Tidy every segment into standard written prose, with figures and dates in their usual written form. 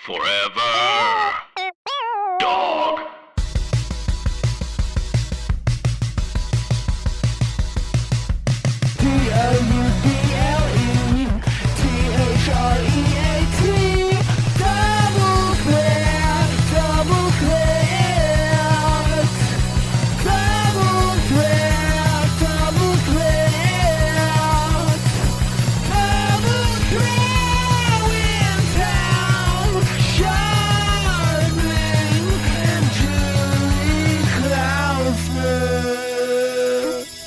Forever. Dog.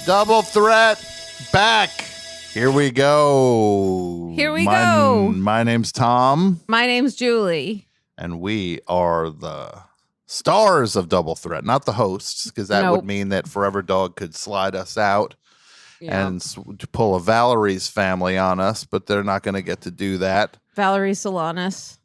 Double Threat back. Here we go. Here we go. My name's Tom. My name's Julie. And we are the stars of Double Threat, not the hosts, because that would mean that Forever Dog could slide us out and to pull a Valerie's family on us, but they're not going to get to do that. Valerie Solanas.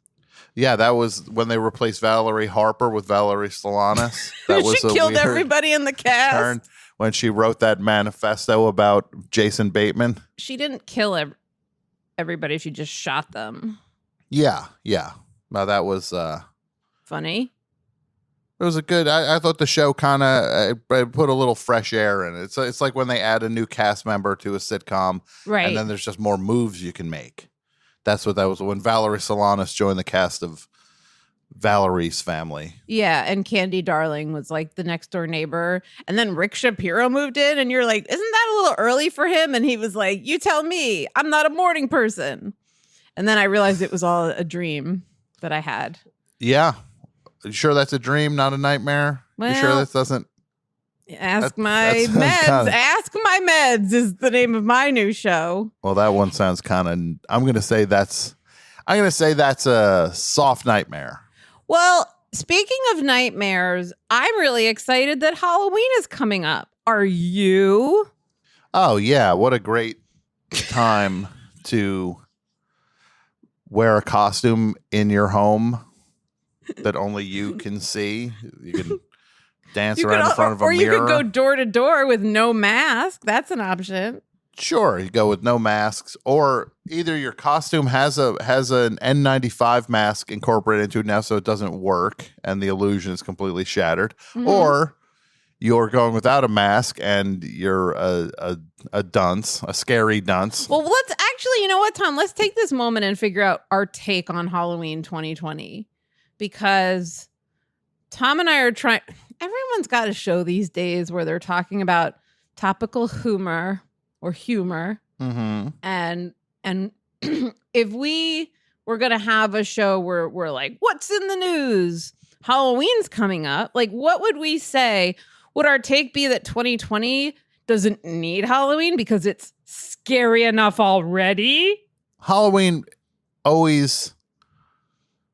Yeah, that was when they replaced Valerie Harper with Valerie Solanas. That was she killed everybody in the cast. Turn when she wrote that manifesto about Jason Bateman. She didn't kill everybody. She just shot them. Yeah. Now that was funny. It was a good. I thought the show kind of put a little fresh air in it. It's like when they add a new cast member to a sitcom, right? And then there's just more moves you can make. That's what that was when Valerie Solanas joined the cast of Valerie's family. Yeah, and Candy Darling was like the next door neighbor. And then Rick Shapiro moved in, and you're like, isn't that a little early for him? And he was like, you tell me, I'm not a morning person. And then I realized it was all a dream that I had. Yeah. You sure that's a dream, not a nightmare? Well, you sure this doesn't? Ask My Meds is the name of my new show. Well, that one sounds kind of, I'm going to say that's a soft nightmare. Well, speaking of nightmares, I'm really excited that Halloween is coming up. Are you? Oh, yeah. What a great time to wear a costume in your home that only you can see. You can dance around in front of a mirror. Or you could go door to door with no mask. That's an option. Sure, you go with no masks, or either your costume has an N95 mask incorporated into it now, so it doesn't work and the illusion is completely shattered, or you're going without a mask and you're a dunce, a scary dunce. Well, let's actually, you know what, Tom? Let's take this moment and figure out our take on Halloween 2020, because Tom and I are trying. Everyone's got a show these days where they're talking about topical humor. Mm-hmm. And if we were going to have a show where we're like, what's in the news? Halloween's coming up. Like, what would we say? Would our take be that 2020 doesn't need Halloween because it's scary enough already? Halloween always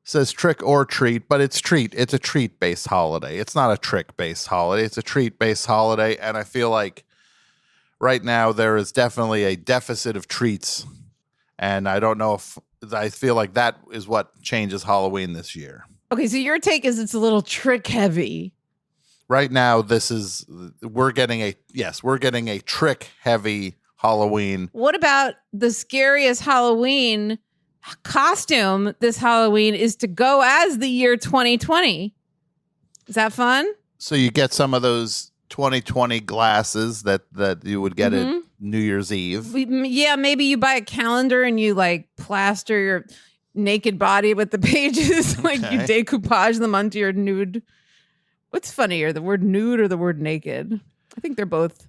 says trick or treat, but it's treat. It's a treat-based holiday. It's not a trick-based holiday. It's a treat-based holiday, and I feel like right now, there is definitely a deficit of treats, and I don't know if I feel like that is what changes Halloween this year. Okay, so your take is it's a little trick heavy. Right now, we're getting a trick heavy Halloween. What about the scariest Halloween costume this Halloween is to go as the year 2020? Is that fun? So you get some of those 2020 glasses that you would get at New Year's Eve. Yeah, maybe you buy a calendar and you like plaster your naked body with the pages, like you decoupage them onto your nude. What's funnier, the word nude or the word naked? I think they're both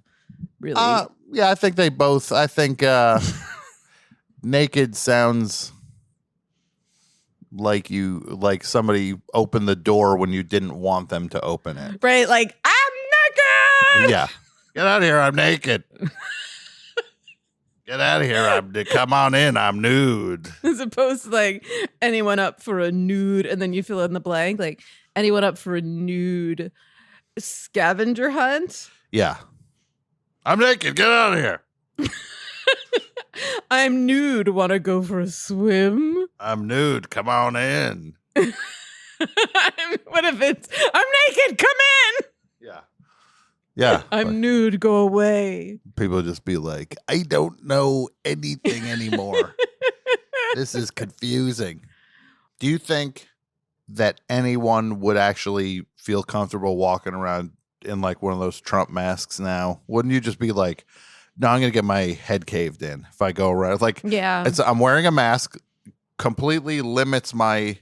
really. Yeah, I think they both. I think naked sounds like somebody opened the door when you didn't want them to open it. Right, like I'm naked. Yeah. Get out of here, I'm naked. Get out of here, come on in, I'm nude. As opposed to like anyone up for a nude and then you fill in the blank, like anyone up for a nude scavenger hunt. Yeah. I'm naked, get out of here. I'm nude, want to go for a swim? I'm nude, come on in. What if it's, I'm naked, come in. Yeah. Yeah. I'm nude, go away. People just be like, I don't know anything anymore. This is confusing. Do you think that anyone would actually feel comfortable walking around in like one of those Trump masks now? Wouldn't you just be like, no, I'm going to get my head caved in if I go around? Like, Yeah. I'm wearing a mask, completely limits my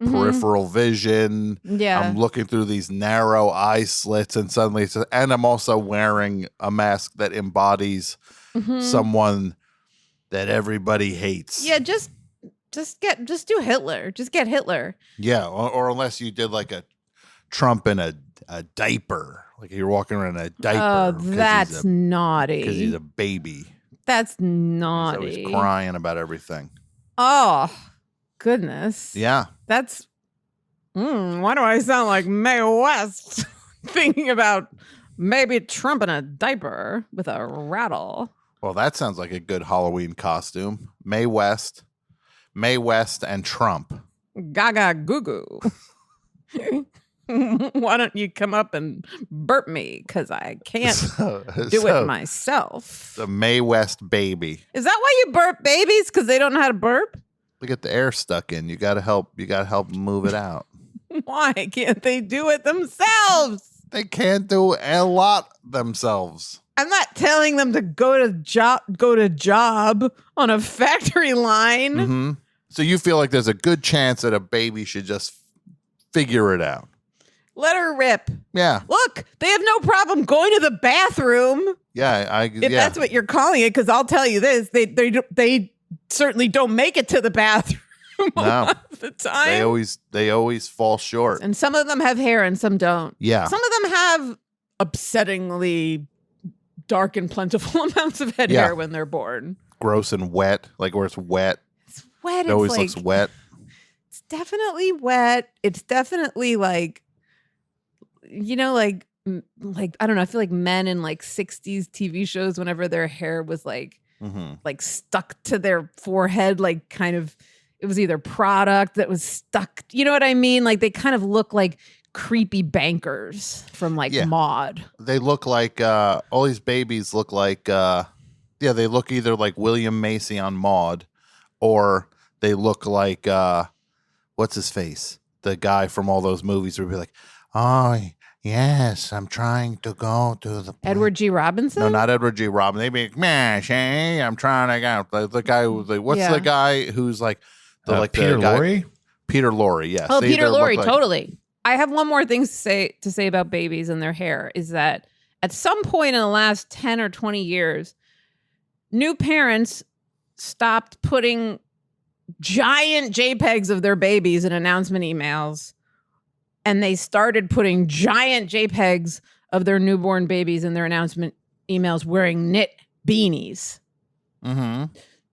peripheral vision. Yeah. I'm looking through these narrow eye slits, and suddenly and I'm also wearing a mask that embodies someone that everybody hates. Yeah, just do Hitler. Just get Hitler. Yeah, or unless you did like a Trump in a diaper, like you're walking around in a diaper. Oh, that's naughty. Because he's a baby. That's naughty. He's always crying about everything. Oh, goodness. Yeah. That's. Why do I sound like Mae West thinking about maybe Trump in a diaper with a rattle? Well, that sounds like a good Halloween costume. Mae West and Trump. Gaga goo goo. Why don't you come up and burp me? Because I can't do it myself. The Mae West baby. Is that why you burp babies? Because they don't know how to burp? They get the air stuck in. You got to help move it out. Why can't they do it themselves? They can't do a lot themselves. I'm not telling them to go to job on a factory line. Mm-hmm. So you feel like there's a good chance that a baby should just figure it out. Let her rip. Yeah. Look, they have no problem going to the bathroom. Yeah, if that's what you're calling it, because I'll tell you this, they certainly don't make it to the bathroom a lot of the time. They always fall short. And some of them have hair and some don't. Yeah. Some of them have upsettingly dark and plentiful amounts of head hair when they're born. Gross and wet, like where it's wet. It's wet. It always looks wet. It's definitely wet. It's definitely like, like I don't know. I feel like men in like 60s TV shows, whenever their hair was like stuck to their forehead, like kind of, it was either product that was stuck. You know what I mean? Like they kind of look like creepy bankers from like Maude. They look like all these babies look like they look either like William Macy on Maude, or they look like what's his face, the guy from all those movies would be like, oh yes, I'm trying to go to the Edward G. Robinson. No, not Edward G. Robinson. They'd be like, man, I'm trying to go. The guy who's like, what's the guy who's like Peter Lorre? Peter Lorre, yes. Oh, Peter Lorre, totally. I have one more thing to say about babies and their hair, is that at some point in the last 10 or 20 years, new parents stopped putting giant JPEGs of their babies in announcement emails, and they started putting giant JPEGs of their newborn babies in their announcement emails wearing knit beanies. Mm-hmm.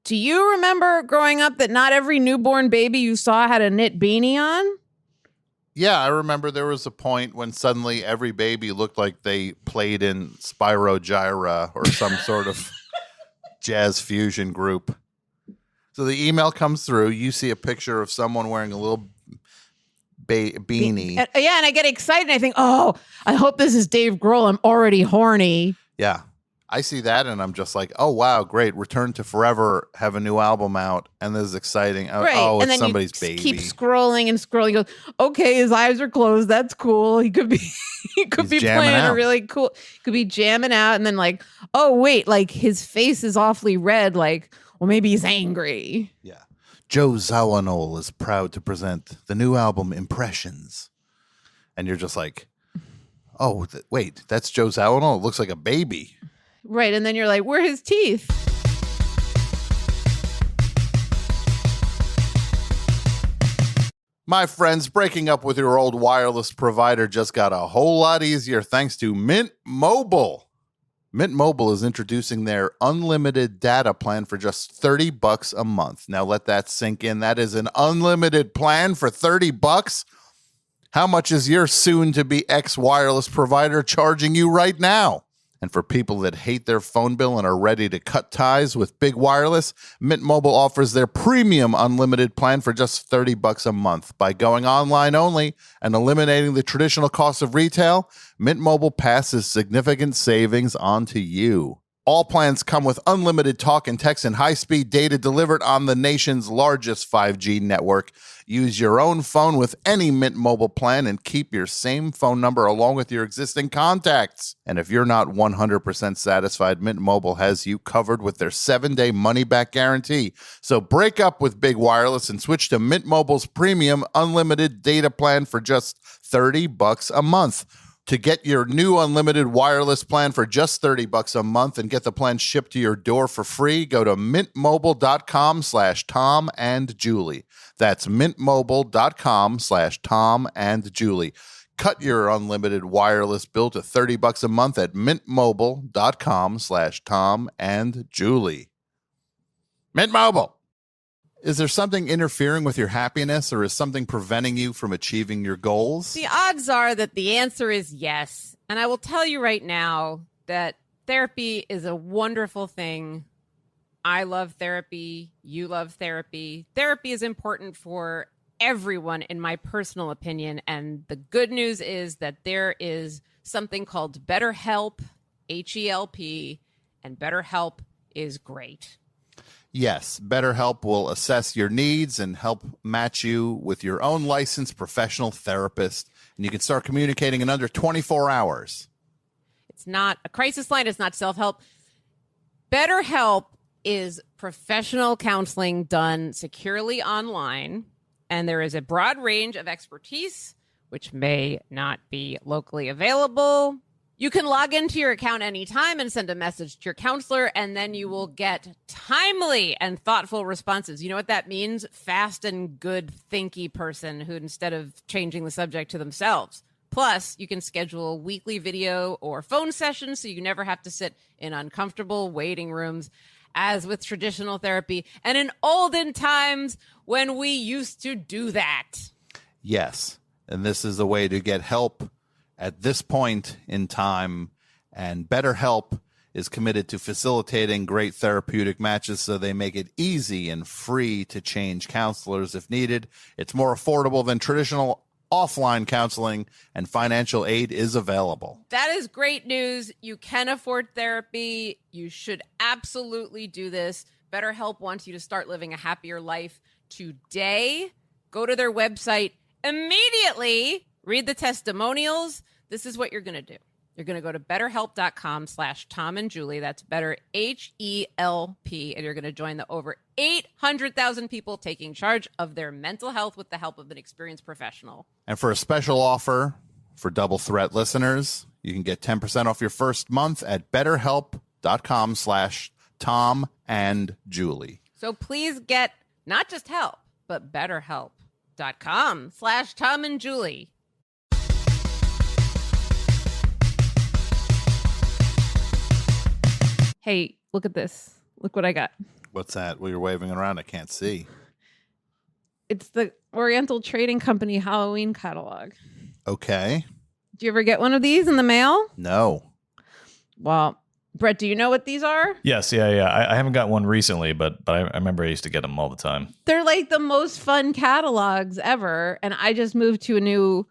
Do you remember growing up that not every newborn baby you saw had a knit beanie on? Yeah, I remember there was a point when suddenly every baby looked like they played in Spyro Gyra or some sort of jazz fusion group. So the email comes through. You see a picture of someone wearing a little beanie. And I get excited. I think, oh, I hope this is Dave Grohl. I'm already horny. Yeah. I see that and I'm just like, oh, wow, great. Return to Forever have a new album out. And this is exciting. Right. Oh, and it's then somebody's you baby. Keep scrolling and scrolling. You go, okay, his eyes are closed. That's cool. He could be He's playing out. a really cool, could be jamming out. And then like, oh, wait, like his face is awfully red. Like, well, maybe he's angry. Yeah. Joe Zawinul is proud to present the new album Impressions. And you're just like, oh, wait, that's Joe Zawinul? It looks like a baby. Right. And then you're like, where are his teeth? My friends, breaking up with your old wireless provider just got a whole lot easier thanks to Mint Mobile. Mint Mobile is introducing their unlimited data plan for just $30 a month. Now let that sink in. That is an unlimited plan for $30. How much is your soon-to-be ex-wireless provider charging you right now? And for people that hate their phone bill and are ready to cut ties with big wireless, Mint Mobile offers their premium unlimited plan for just $30 a month. By going online only and eliminating the traditional cost of retail, Mint Mobile passes significant savings on to you. All plans come with unlimited talk and text and high-speed data delivered on the nation's largest 5G network. Use your own phone with any Mint Mobile plan and keep your same phone number along with your existing contacts. And if you're not 100% satisfied, Mint Mobile has you covered with their 7-day money-back guarantee. So break up with Big Wireless and switch to Mint Mobile's premium unlimited data plan for just $30 a month. To get your new unlimited wireless plan for just $30 a month and get the plan shipped to your door for free, go to mintmobile.com/TomandJulie. That's mintmobile.com/TomandJulie. Cut your unlimited wireless bill to $30 a month at mintmobile.com/TomandJulie. Mint Mobile. Is there something interfering with your happiness, or is something preventing you from achieving your goals? The odds are that the answer is yes. And I will tell you right now that therapy is a wonderful thing. I love therapy. You love therapy. Therapy is important for everyone, in my personal opinion. And the good news is that there is something called BetterHelp, HELP, and BetterHelp is great. Yes, BetterHelp will assess your needs and help match you with your own licensed professional therapist. And you can start communicating in under 24 hours. It's not a crisis line. It's not self-help. BetterHelp is professional counseling done securely online. And there is a broad range of expertise, which may not be locally available. You can log into your account anytime and send a message to your counselor, and then you will get timely and thoughtful responses. You know what that means? Fast and good thinky person who, instead of changing the subject to themselves. Plus, you can schedule weekly video or phone sessions so you never have to sit in uncomfortable waiting rooms, as with traditional therapy and in olden times when we used to do that. Yes, and this is a way to get help at this point in time, and BetterHelp is committed to facilitating great therapeutic matches so they make it easy and free to change counselors if needed. It's more affordable than traditional offline counseling, and financial aid is available. That is great news. You can afford therapy. You should absolutely do this. BetterHelp wants you to start living a happier life today. Go to their website immediately. Read the testimonials. This is what you're going to do. You're going to go to betterhelp.com/TomandJulie. That's better, HELP. And you're going to join the over 800,000 people taking charge of their mental health with the help of an experienced professional. And for a special offer for Double Threat listeners, you can get 10% off your first month at betterhelp.com/TomandJulie. So please get not just help, but betterhelp.com/TomandJulie. Hey, look at this. Look what I got. What's that? Well, you're waving around. I can't see. It's the Oriental Trading Company Halloween catalog. Okay. Do you ever get one of these in the mail? No. Well, Brett, do you know what these are? Yes, yeah. I haven't got one recently, but I remember I used to get them all the time. They're like the most fun catalogs ever. And I just moved to a new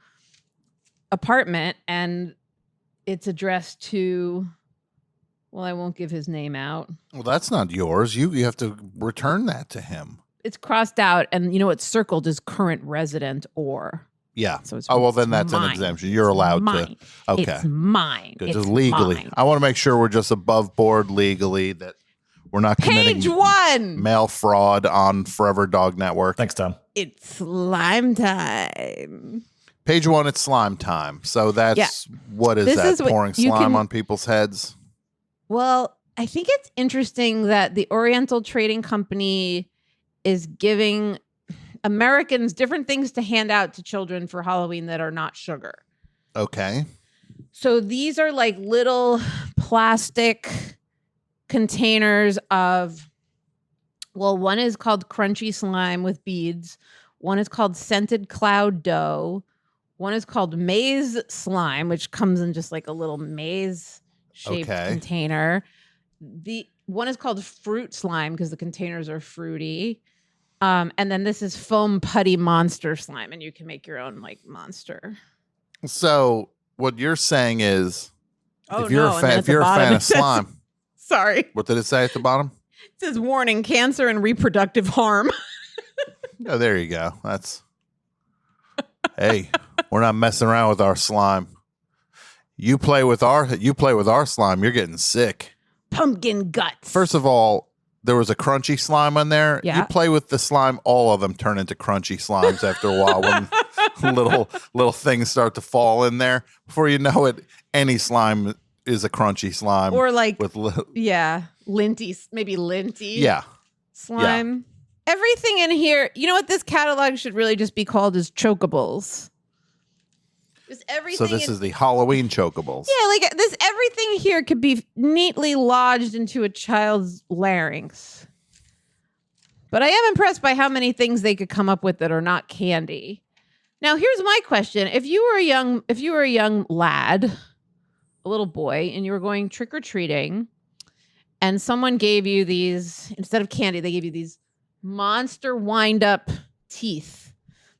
apartment, and it's addressed to... Well, I won't give his name out. Well, that's not yours. You have to return that to him. It's crossed out, and you know what's circled is current resident or. Yeah. So it's, then that's mine. an exemption. You're allowed to. Okay. It's mine. Good. It's Just legally. mine. I want to make sure we're just above board legally, that we're not committing Page 1. mail fraud on Forever Dog Network. Thanks, Tom. It's slime time. Page 1, it's slime time. So that's what is This that? is what Pouring you slime can- on people's heads? Well, I think it's interesting that the Oriental Trading Company is giving Americans different things to hand out to children for Halloween that are not sugar. Okay. So these are like little plastic containers of, well, one is called Crunchy Slime with beads. One is called Scented Cloud Dough. One is called Maze Slime, which comes in just like a little maze shaped container. The one is called Fruit Slime because the containers are fruity. And then this is Foam Putty Monster Slime, and you can make your own like monster. So what you're saying is, Oh, if you're no, a fan of slime, Sorry. What did it say at the bottom? It says warning, cancer and reproductive harm. Oh, there you go. Hey, we're not messing around with our slime. You play with our slime, you're getting sick. Pumpkin guts. First of all, there was a crunchy slime on there. Yeah. You play with the slime, all of them turn into crunchy slimes after a while when little things start to fall in there. Before you know it, any slime is a crunchy slime. Or like, with linty, maybe linty. yeah. Slime. Everything in here, you know what this catalog should really just be called is chokables. Just everything. So this is the Halloween chokables. Yeah, like this. Everything here could be neatly lodged into a child's larynx. But I am impressed by how many things they could come up with that are not candy. Now, here's my question: if you were a young lad, a little boy, and you were going trick or treating, and someone gave you these instead of candy, they gave you these monster wind up teeth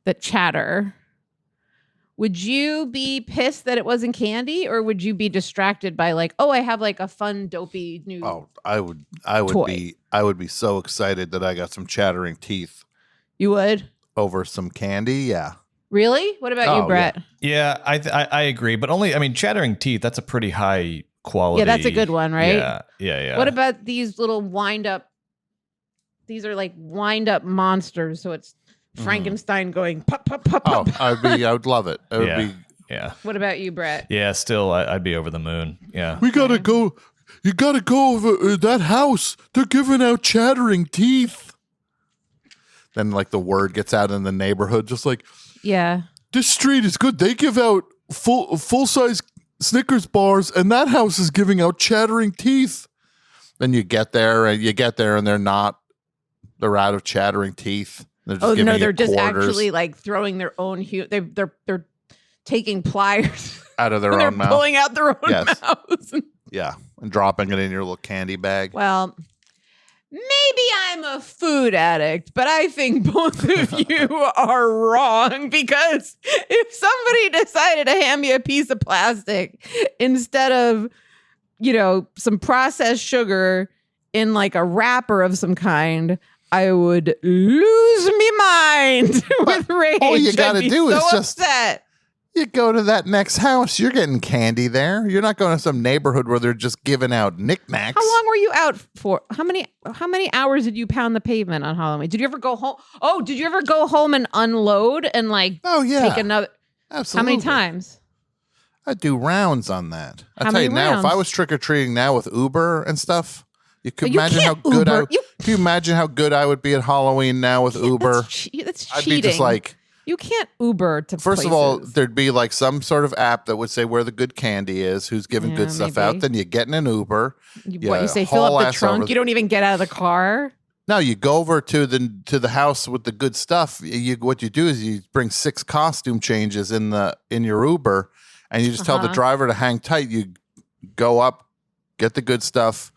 that chatter. Would you be pissed that it wasn't candy, or would you be distracted by like, oh, I have like a fun, dopey new? Oh, I would toy. be so excited that I got some chattering teeth You would? over some candy. Yeah. Really? What about you, Oh, Brett? Yeah, I agree, but only, I mean, chattering teeth, that's a pretty high quality. Yeah, that's a good one, right? Yeah. What about these little wind up? These are like wind up monsters. So it's Frankenstein going pop, pop, pop, Oh, pop. I would love it. It would Yeah. be. Yeah. What about you, Brett? Yeah, still, I'd be over the moon. Yeah. We gotta go. You gotta go over that house. They're giving out chattering teeth. Then, like, the word gets out in the neighborhood, just like, Yeah. this street is good. They give out full size Snickers bars, and that house is giving out chattering teeth. Then you get there, and they're not. They're out of chattering teeth. They're just giving you they're just quarters actually like throwing their own. They're taking pliers. out of their and they're own mouth. pulling out their own Yes. mouths. Yeah, and dropping it in your little candy bag. Well, maybe I'm a food addict, but I think both of you are wrong, because if somebody decided to hand me a piece of plastic instead of, some processed sugar in like a wrapper of some kind, I would lose me mind with rage. all you gotta I'd be do is so just- upset. You go to that next house, you're getting candy there. You're not going to some neighborhood where they're just giving out knickknacks. How long were you out for? How many hours did you pound the pavement on Halloween? Did you ever go home? Oh, did you ever go home and unload and like Oh, yeah. take another? Absolutely. How many times? I do rounds on that. I How tell you many now, if I rounds? was trick or treating now with Uber and stuff, you could You imagine how can't good Uber. Can you imagine how good I would be at Halloween now with Uber? That's I'd cheating. be just like, you can't Uber to first of all, places. there'd be like some sort of app that would say where the good candy is, who's giving Yeah, good stuff maybe. out. Then you get in an Uber. What you say? Fill haul up the ass trunk. over- You don't even get out of the car. No, you go over to the house with the good stuff. What you do is you bring 6 costume changes in your Uber, and you just tell the driver to hang tight. You go up, get the good stuff.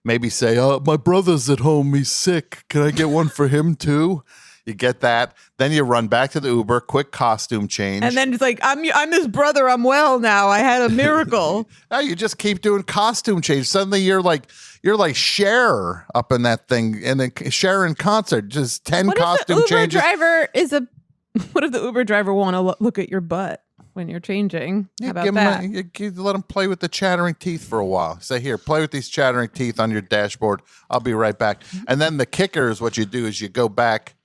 Maybe say, "Oh, my brother's at home. He's sick. Can I get one for him too?" You get that. Then you run back to the Uber, quick costume change. And then it's like, I'm his brother. I'm well now. I had a miracle. Now you just keep doing costume change. Suddenly you're like Cher up in that thing, and then Cher in concert. Just 10 What if the costume Uber changes. driver is a? What if the Uber driver want to look at your butt when you're changing? How about that? You let them play with the chattering teeth for a while. Say, here, play with these chattering teeth on your dashboard. I'll be right back. And then the kicker is what you do is you go back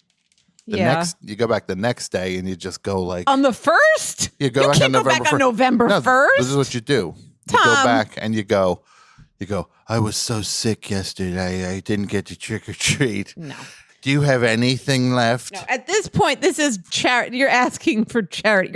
the next day, and you just go like On the first? you go You back can't on go November back on 1st. November No, 1st. This is what you do. You go Tom. back and you go, I was so sick yesterday. I didn't get to trick or treat. No. Do you have anything left? No, at this point, this is charity. You're asking for charity.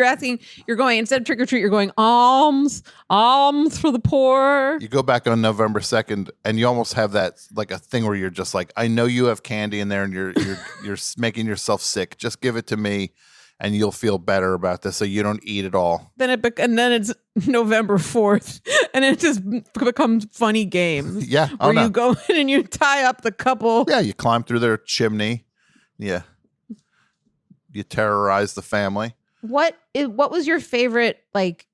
You're going, instead of trick or treat, you're going alms for the poor. You go back on November 2nd, and you almost have that like a thing where you're just like, I know you have candy in there, and you're making yourself sick. Just give it to me, and you'll feel better about this, so you don't eat it all. And then it's November 4th, and it just becomes funny games. Yeah, Where you go in and you tie up the couple. Yeah, you climb through their chimney. Yeah, you terrorize the family. What was your favorite, like,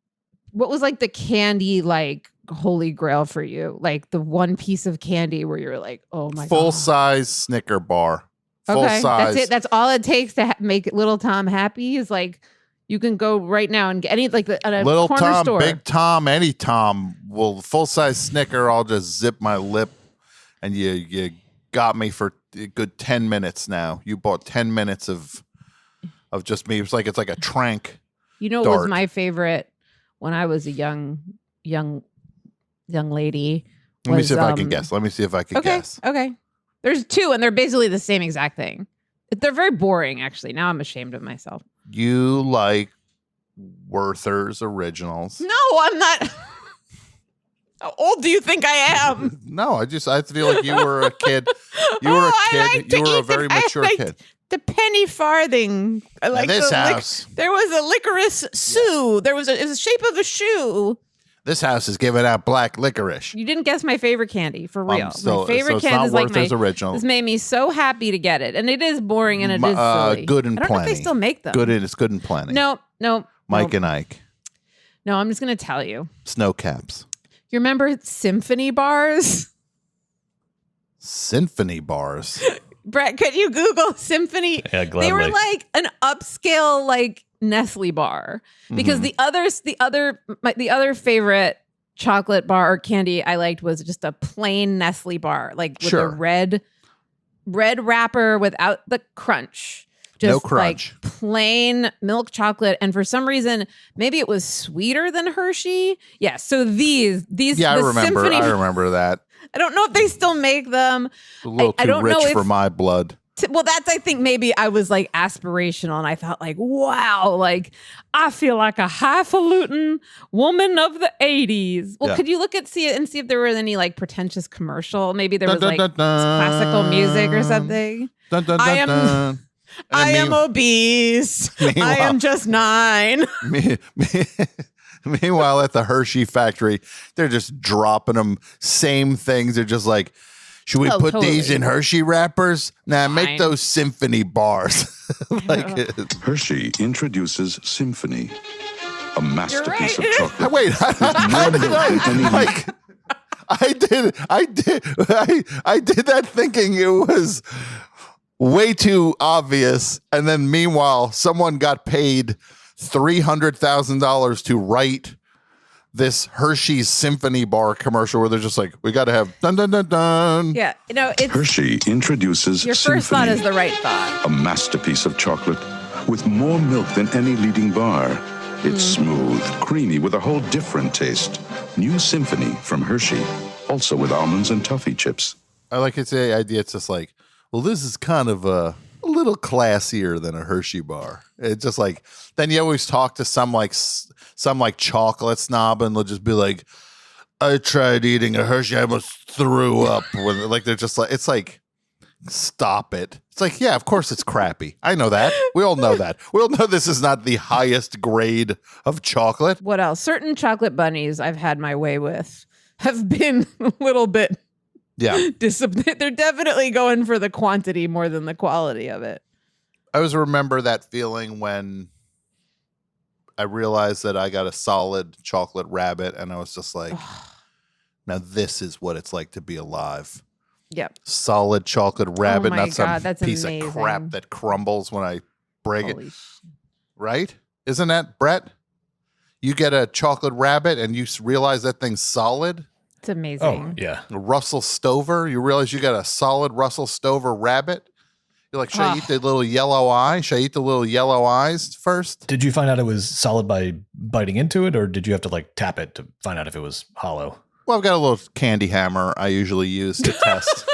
what was like the candy, like, holy grail for you? Like the one piece of candy where you're like, oh my god. Full size Snicker bar. Full Okay, size. that's it. That's all it takes to make little Tom happy. Is like you can go right now and get any like at a Little corner Tom, store. Big Tom, any Tom. Well, full size Snicker. I'll just zip my lip, and you got me for a good 10 minutes now. You bought 10 minutes of just me. It's like a trank. You know what dart. was my favorite when I was a young lady? Let me see if I can guess. Let me see if I can guess. Okay. There's two, and they're basically the same exact thing. They're very boring, actually. Now I'm ashamed of myself. You like Werther's Originals? No, I'm not. How old do you think I am? No, I feel like you were a kid. You were a kid. You were a very mature kid. The penny farthing. I like this house. There was a licorice Sue. There was it was the shape of a shoe. This house is giving out black licorice. You didn't guess my favorite candy, for real. My favorite so candy is like my Original. This made me so happy to get it, and it is boring and it is silly. Good and I don't know if plenty. they still make them. It's good and plenty. No. Mike and Ike. No, I'm just gonna tell you. Snow caps. You remember Symphony bars? Symphony bars. Brett, could you Google Symphony? Yeah, gladly. They were like an upscale like Nestle bar because the other favorite chocolate bar or candy I liked was just a plain Nestle bar, like with a red wrapper without the crunch. Just no crunch. Like plain milk chocolate, and for some reason, maybe it was sweeter than Hershey. Yeah, so these Yeah, I remember. Symphony, I remember that. I don't know if they still make them. A little too I don't rich know for my blood. Well, that's, I think maybe I was like aspirational and I thought like, wow, like I feel like a highfalutin woman of the 80s. Well, could you look at see if there was any like pretentious commercial? Maybe there was like classical music or something. I am obese. I am just 9. Meanwhile, at the Hershey factory, they're just dropping them same things. They're just like, should we put these in Hershey wrappers? Nah, make those Symphony bars. Hershey introduces Symphony, a masterpiece of chocolate. Wait, I did that thinking it was way too obvious, and then meanwhile, someone got paid $300,000 to write this Hershey's Symphony bar commercial where they're just like, we got to have dun dun dun dun. Yeah, it's Hershey introduces your Symphony, first thought is the right thought. a masterpiece of chocolate with more milk than any leading bar. It's smooth, creamy, with a whole different taste. New Symphony from Hershey, also with almonds and toffee chips. I like it's the idea. It's just like, well, this is kind of a little classier than a Hershey bar. It's just like, then you always talk to some chocolate snob and they'll just be like, I tried eating a Hershey, I almost threw up. When like they're just like, it's like, stop it. It's like, yeah, of course it's crappy. I know that. We all know that. We all know this is not the highest grade of chocolate. What else? Certain chocolate bunnies I've had my way with have been a little bit disciplined. They're definitely going for the quantity more than the quality of it. I always remember that feeling when I realized that I got a solid chocolate rabbit and I was just like, now this is what it's like to be alive. Yep. Solid chocolate rabbit, my not some God, that's piece amazing. of crap that crumbles when I break Holy it. Right? Isn't that, Brett? You get a chocolate rabbit and you realize that thing's solid. It's amazing. Oh, yeah. A Russell Stover, you realize you got a solid Russell Stover rabbit. You're like, should I eat the little yellow eye? Should I eat the little yellow eyes first? Did you find out it was solid by biting into it, or did you have to like tap it to find out if it was hollow? Well, I've got a little candy hammer I usually use to test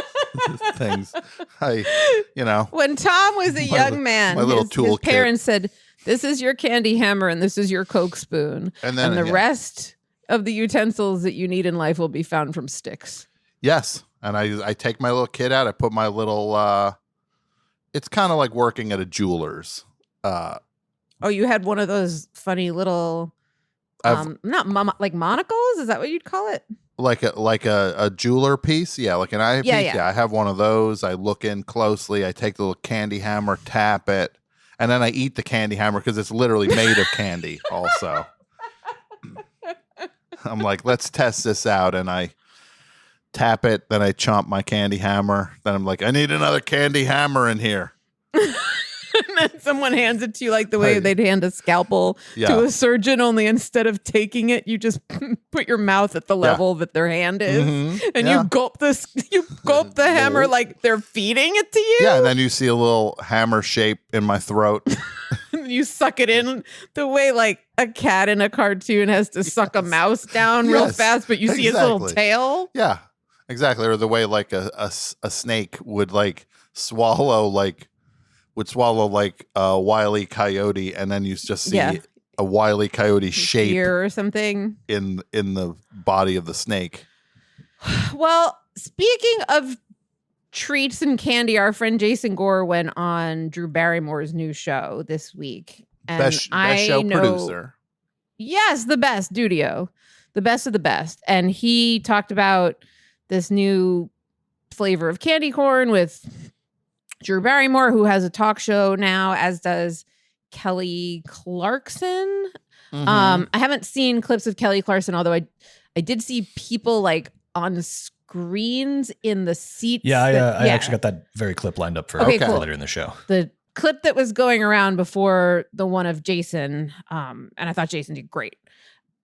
things. When Tom was a young man, my little his toolkit. parents said, "This is your candy hammer and this is your Coke spoon, and the rest of the utensils that you need in life will be found from sticks." Yes, and I take my little kid out. I put my little. It's kind of like working at a jeweler's. You had one of those funny little, like monocles. Is that what you'd call it? Like a jeweler piece, yeah, like an eye piece. Yeah, I have one of those. I look in closely. I take the little candy hammer, tap it, and then I eat the candy hammer because it's literally made of candy. Also, I'm like, let's test this out. And I tap it. Then I chomp my candy hammer. Then I'm like, I need another candy hammer in here. And then someone hands it to you like the way they'd hand a scalpel to a surgeon, only instead of taking it, you just put your mouth at the level that their hand is. And you gulp the hammer like they're feeding it to you. Yeah, and then you see a little hammer shape in my throat. And you suck it in the way like a cat in a cartoon has to suck a mouse down real fast, but you see his little tail. Yeah, exactly. Or the way like a snake would like swallow like a Wile E. Coyote, and then you just see a Wile E. Coyote shape or something in the body of the snake. Well, speaking of treats and candy, our friend Jason Gore went on Drew Barrymore's new show this week. And best show producer. Yes, the best, Dudio. The best of the best. And he talked about this new flavor of candy corn with Drew Barrymore, who has a talk show now, as does Kelly Clarkson. I haven't seen clips of Kelly Clarkson, although I did see people like on screens in the seats. Yeah, I actually got that very clip lined up for later in the show. The clip that was going around before the one of Jason, and I thought Jason did great,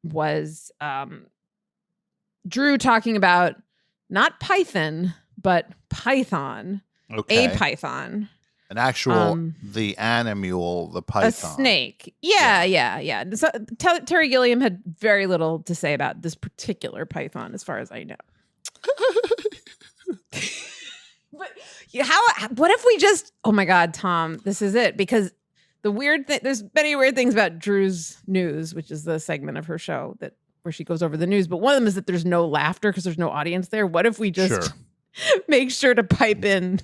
was Drew talking about not Python, but Python. Okay. A python. An actual, the animal, the python. A snake. Yeah. So, Terry Gilliam had very little to say about this particular python, as far as I know. But what if we just, oh my God, Tom, this is it. Because the weird thing, there's many weird things about Drew's News, which is the segment of her show where she goes over the news. But one of them is that there's no laughter because there's no audience there. What if we just make sure to pipe in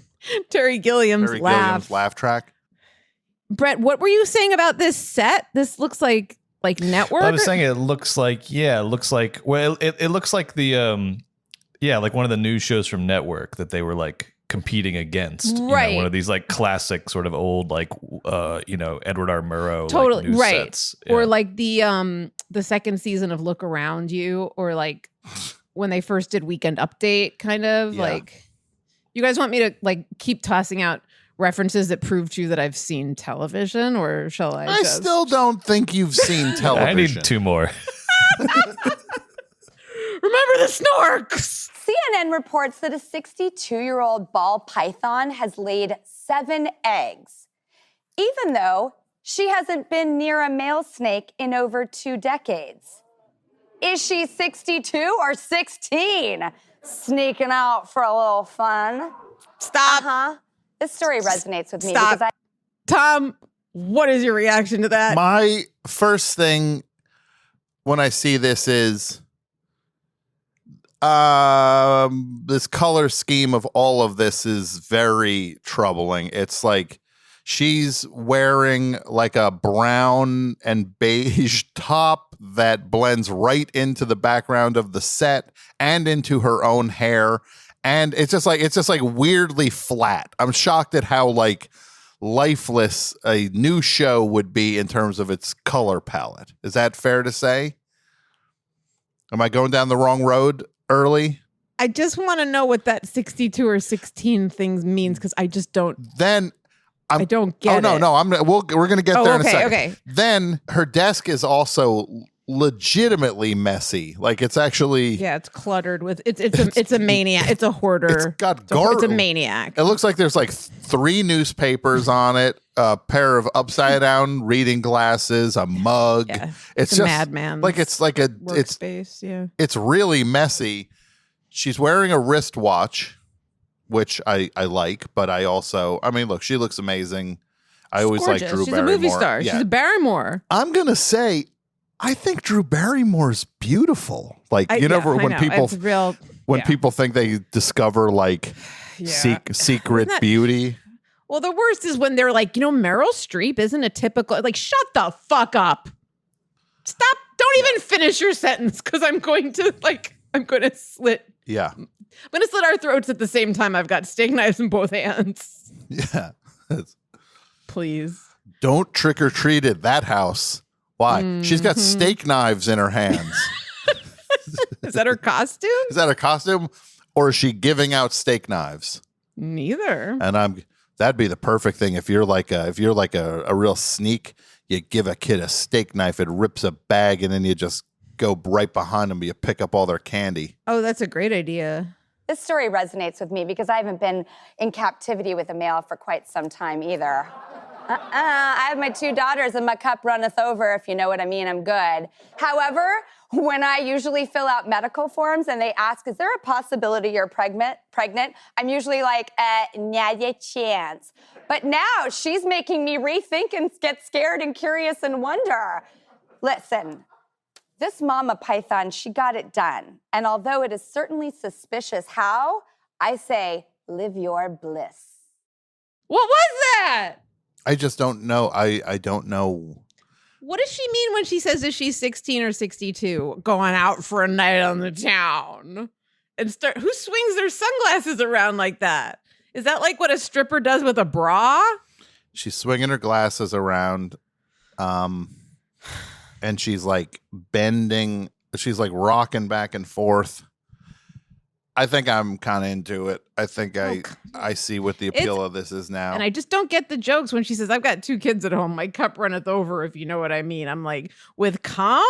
Terry Gilliam's laugh track? Brett, what were you saying about this set? This looks like network. I was saying it looks like it looks like the like one of the news shows from Network that they were like competing against. Right. You know, one of these like classic sort of old like Edward R. Murrow totally like, news right sets. Or like the second season of Look Around You, or like when they first did Weekend Update, kind of like. You guys want me to like keep tossing out references that prove to you that I've seen television, or shall I? I still don't think you've seen television. I need 2 more. Remember the snorks. CNN reports that a 62-year-old ball python has laid 7 eggs, even though she hasn't been near a male snake in over 2 decades. Is she 62 or 16? Sneaking out for a little fun. Stop. This story resonates with me because Tom, what is your reaction to that? My first thing when I see this is this color scheme of all of this is very troubling. It's like she's wearing like a brown and beige top that blends right into the background of the set and into her own hair. And it's just like weirdly flat. I'm shocked at how like lifeless a new show would be in terms of its color palette. Is that fair to say? Am I going down the wrong road early? I just want to know what that 62 or 16 things means, because I just don't. I don't get it. Oh, no. We're going to get there in a second. Okay. Then her desk is also legitimately messy. Like it's actually. Yeah, it's cluttered with. It's a maniac. It's a hoarder. It's got garbage. It's a maniac. It looks like there's like 3 newspapers on it, a pair of upside down reading glasses, a mug. Yeah, it's just a madman. Like it's like a workspace. Yeah. It's really messy. She's wearing a wristwatch, which I like, but look, she looks amazing. I always like Drew Barrymore. She's a movie star. Yeah. She's a Barrymore. I'm going to say, I think Drew Barrymore's beautiful. Like, when people think they discover like secret beauty. Well, the worst is when they're like, Meryl Streep isn't a typical, like, shut the fuck up. Stop. Don't even finish your sentence, because I'm going to slit. Yeah. I'm going to slit our throats at the same time. I've got steak knives in both hands. Yeah. Please. Don't trick or treat at that house. Why? She's got steak knives in her hands. Is that her costume? Is that her costume? Or is she giving out steak knives? Neither. And that'd be the perfect thing. If you're like a real sneak, you give a kid a steak knife, it rips a bag, and then you just go right behind them. You pick up all their candy. Oh, that's a great idea. This story resonates with me because I haven't been in captivity with a male for quite some time either. I have my 2 daughters and my cup runneth over, if you know what I mean. I'm good. However, when I usually fill out medical forms and they ask, is there a possibility you're pregnant? I'm usually like, not a chance. But now she's making me rethink and get scared and curious and wonder. Listen, this mama python, she got it done. And although it is certainly suspicious how, I say, live your bliss. What was that? I just don't know. I don't know. What does she mean when she says that she's 16 or 62 going out for a night on the town? And who swings their sunglasses around like that? Is that like what a stripper does with a bra? She's swinging her glasses around, and she's like bending. She's like rocking back and forth. I think I'm kind of into it. I think I see what the appeal of this is now. And I just don't get the jokes when she says, I've got 2 kids at home. My cup runneth over, if you know what I mean. I'm like, with cum?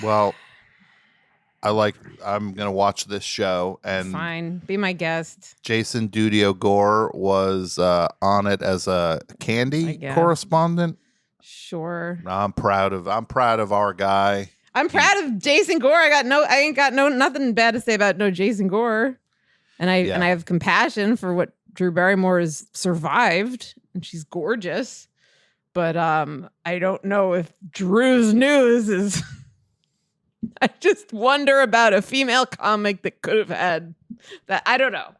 Well, I'm going to watch this show. And fine. Be my guest. Jason Dudio Gore was on it as a candy correspondent. Sure. I'm proud of our guy. I'm proud of Jason Gore. I ain't got nothing bad to say about Jason Gore. And I have compassion for what Drew Barrymore has survived, and she's gorgeous. But I don't know if Drew's news is I just wonder about a female comic that could have had that. I don't know.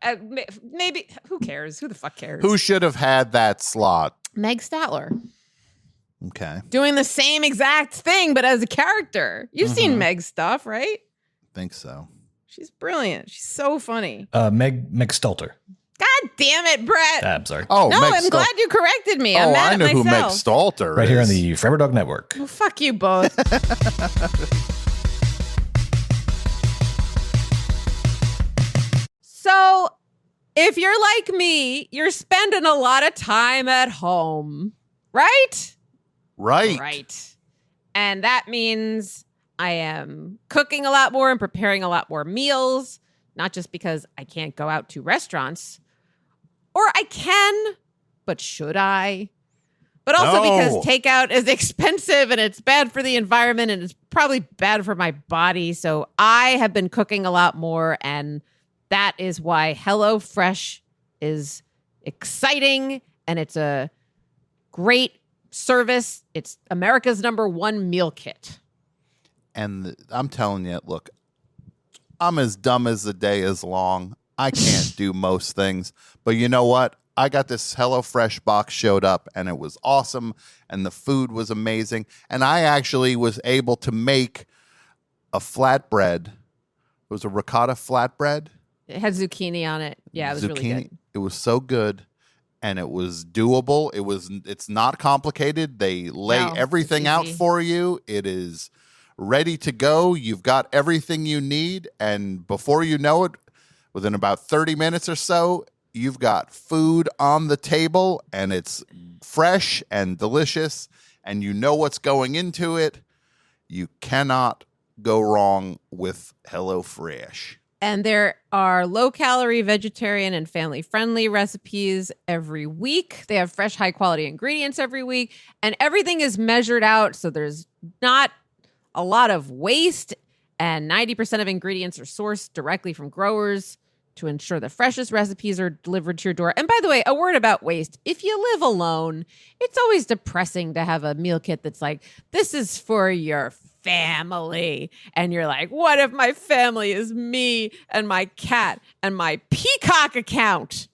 Maybe who cares? Who the fuck cares? Who should have had that slot? Meg Statler. Okay. Doing the same exact thing, but as a character. You've seen Meg's stuff, right? Think so. She's brilliant. She's so funny. Meg Stelter. God damn it, Brett. I'm sorry. Oh, no, I'm glad you corrected me. I'm mad I know at who Meg myself. Stalter Right is. here on the Forever Dog Network. Well, fuck you both. So, if you're like me, you're spending a lot of time at home, right? Right. Right. And that means I am cooking a lot more and preparing a lot more meals, not just because I can't go out to restaurants, or I can, but should I? But also because takeout is expensive and it's bad for the environment and it's probably bad for my body. So I have been cooking a lot more, and that is why HelloFresh is exciting and it's a great service. It's America's #1 meal kit. And I'm telling you, look, I'm as dumb as the day is long. I can't do most things. But you know what? I got this HelloFresh box showed up, and it was awesome, and the food was amazing. And I actually was able to make a flatbread. It was a ricotta flatbread. It had zucchini on it. Yeah, it was really good. It was so good, and it was doable. It's not complicated. They lay everything out for you. It is ready to go. You've got everything you need, and before you know it, within about 30 minutes or so, you've got food on the table, and it's fresh and delicious, and you know what's going into it. You cannot go wrong with HelloFresh. And there are low-calorie, vegetarian, and family-friendly recipes every week. They have fresh, high-quality ingredients every week, and everything is measured out, so there's not a lot of waste, and 90% of ingredients are sourced directly from growers to ensure the freshest recipes are delivered to your door. And by the way, a word about waste. If you live alone, it's always depressing to have a meal kit that's like, this is for your family. And you're like, what if my family is me and my cat and my Peacock account?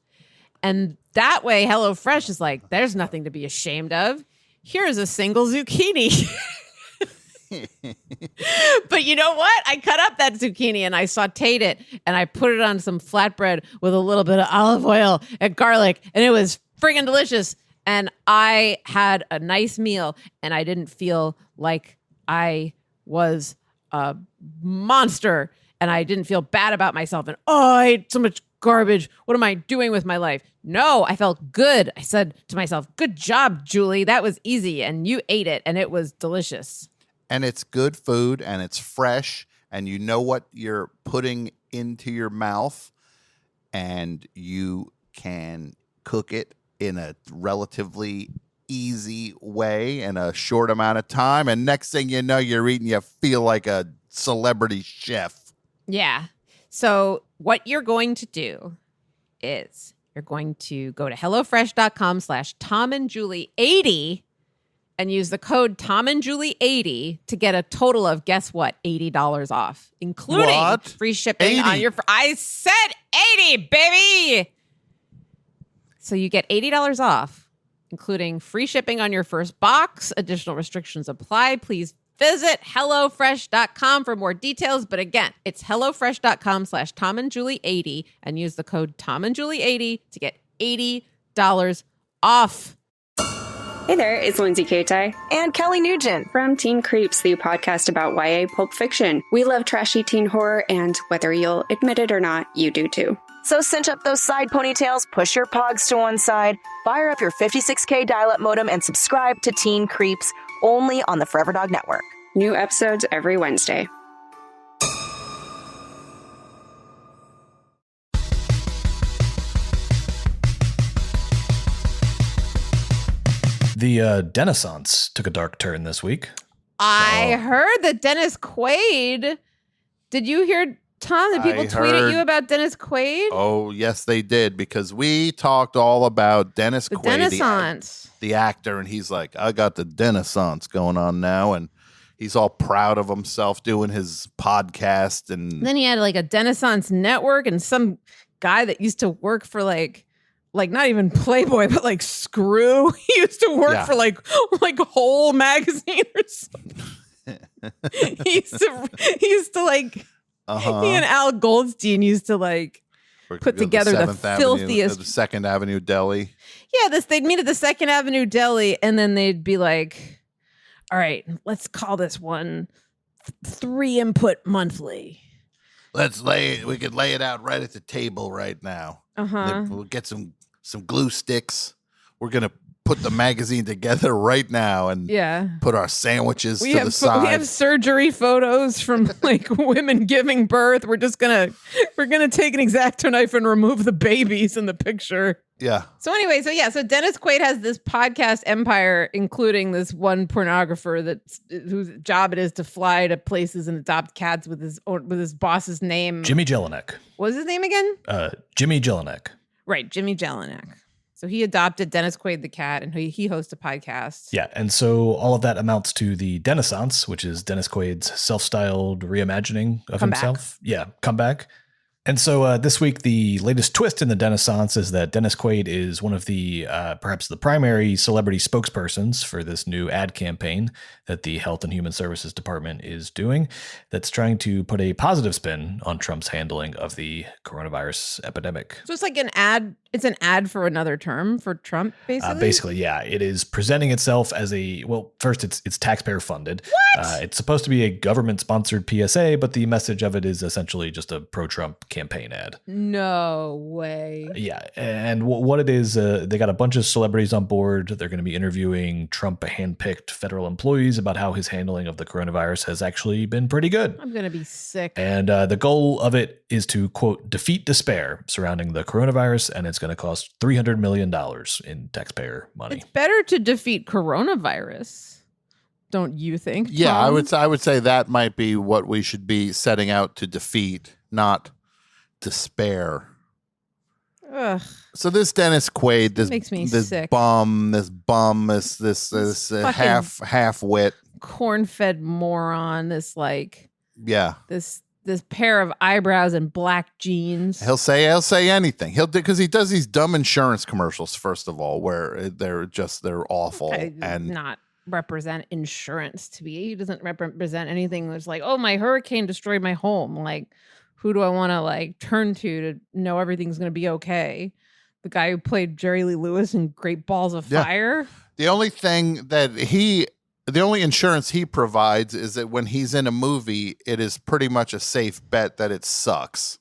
And that way, HelloFresh is like, there's nothing to be ashamed of. Here's a single zucchini. But you know what? I cut up that zucchini and I sauteed it and I put it on some flatbread with a little bit of olive oil and garlic, and it was friggin' delicious. And I had a nice meal, and I didn't feel like I was a monster and I didn't feel bad about myself and I ate so much garbage. What am I doing with my life? No, I felt good. I said to myself, good job, Julie. That was easy. And you ate it and it was delicious. And it's good food and it's fresh and you know what you're putting into your mouth and you can cook it in a relatively easy way in a short amount of time. And next thing you know, you're eating, you feel like a celebrity chef. Yeah. So what you're going to do is you're going to go to HelloFresh.com/TomandJulie80 and use the code TomandJulie80 to get a total of, guess what, $80 off, including What? free shipping 80? on your... I said 80, baby! So you get $80 off, including free shipping on your first box. Additional restrictions apply. Please visit HelloFresh.com for more details. But again, it's HelloFresh.com/TomandJulie80 and use the code TomandJulie80 to get $80 off. Hey there, it's Lindsay Kaitai and Kelly Nugent from Teen Creeps, the podcast about YA pulp fiction. We love trashy teen horror, and whether you'll admit it or not, you do too. So cinch up those side ponytails, push your pogs to one side, fire up your 56K dial-up modem, and subscribe to Teen Creeps only on the Forever Dog Network. New episodes every Wednesday. The Renaissance took a dark turn this week. I heard that Dennis Quaid. Did you hear, Tom, that people tweet at you about Dennis Quaid? Oh, yes, they did, because we talked all about Dennis Quaid, Renaissance. the actor, and he's like, I got the Renaissance going on now, and he's all proud of himself doing his podcast. And then he had like a Renaissance network and some guy that used to work for like not even Playboy, but like Screw. He used to work for like Whole magazine or something. he used to like he and Al Goldstein used to like put together the filthiest the 2nd Avenue Deli. Yeah, they'd meet at the 2nd Avenue Deli and then they'd be like, all right, let's call this one 3 Input Monthly. We could lay it out right at the table right now. We'll get some glue sticks. We're going to put the magazine together right now and put our sandwiches to the side. We have surgery photos from like women giving birth. We're gonna take an X-Acto knife and remove the babies in the picture. Yeah. So anyway, so Dennis Quaid has this podcast empire, including this one pornographer whose job it is to fly to places and adopt cats with his boss's name. Jimmy Jelinek. What was his name again? Jimmy Jelinek. Right, Jimmy Jelinek. So he adopted Dennis Quaid the cat, and he hosts a podcast. Yeah, and so all of that amounts to the Renaissance, which is Dennis Quaid's self-styled reimagining of himself. Yeah, comeback. And so this week, the latest twist in the Renaissance is that Dennis Quaid is one of the perhaps the primary celebrity spokespersons for this new ad campaign that the Health and Human Services Department is doing that's trying to put a positive spin on Trump's handling of the coronavirus epidemic. So it's like an ad. It's an ad for another term for Trump, basically? Basically, yeah. It is presenting itself as first, it's taxpayer funded. What? It's supposed to be a government-sponsored PSA, but the message of it is essentially just a pro-Trump campaign ad. No way. Yeah, and what it is, they got a bunch of celebrities on board. They're going to be interviewing Trump handpicked federal employees about how his handling of the coronavirus has actually been pretty good. I'm going to be sick. And the goal of it is to, quote, defeat despair surrounding the coronavirus, and it's going to cost $300 million in taxpayer money. It's better to defeat coronavirus, don't you think? Yeah, Tom? I would say that might be what we should be setting out to defeat, not despair. Ugh. So this Dennis Quaid, this makes me this sick. bum, this half wit, corn-fed moron. This this pair of eyebrows and black jeans. He'll say anything. He'll do because he does these dumb insurance commercials. First of all, where they're awful and not represent insurance to me. He doesn't represent anything that's like, oh, my hurricane destroyed my home. Like, who do I want to like turn to know everything's going to be okay? The guy who played Jerry Lee Lewis in Great Balls of Fire. The only thing that he The only insurance he provides is that when he's in a movie, it is pretty much a safe bet that it sucks.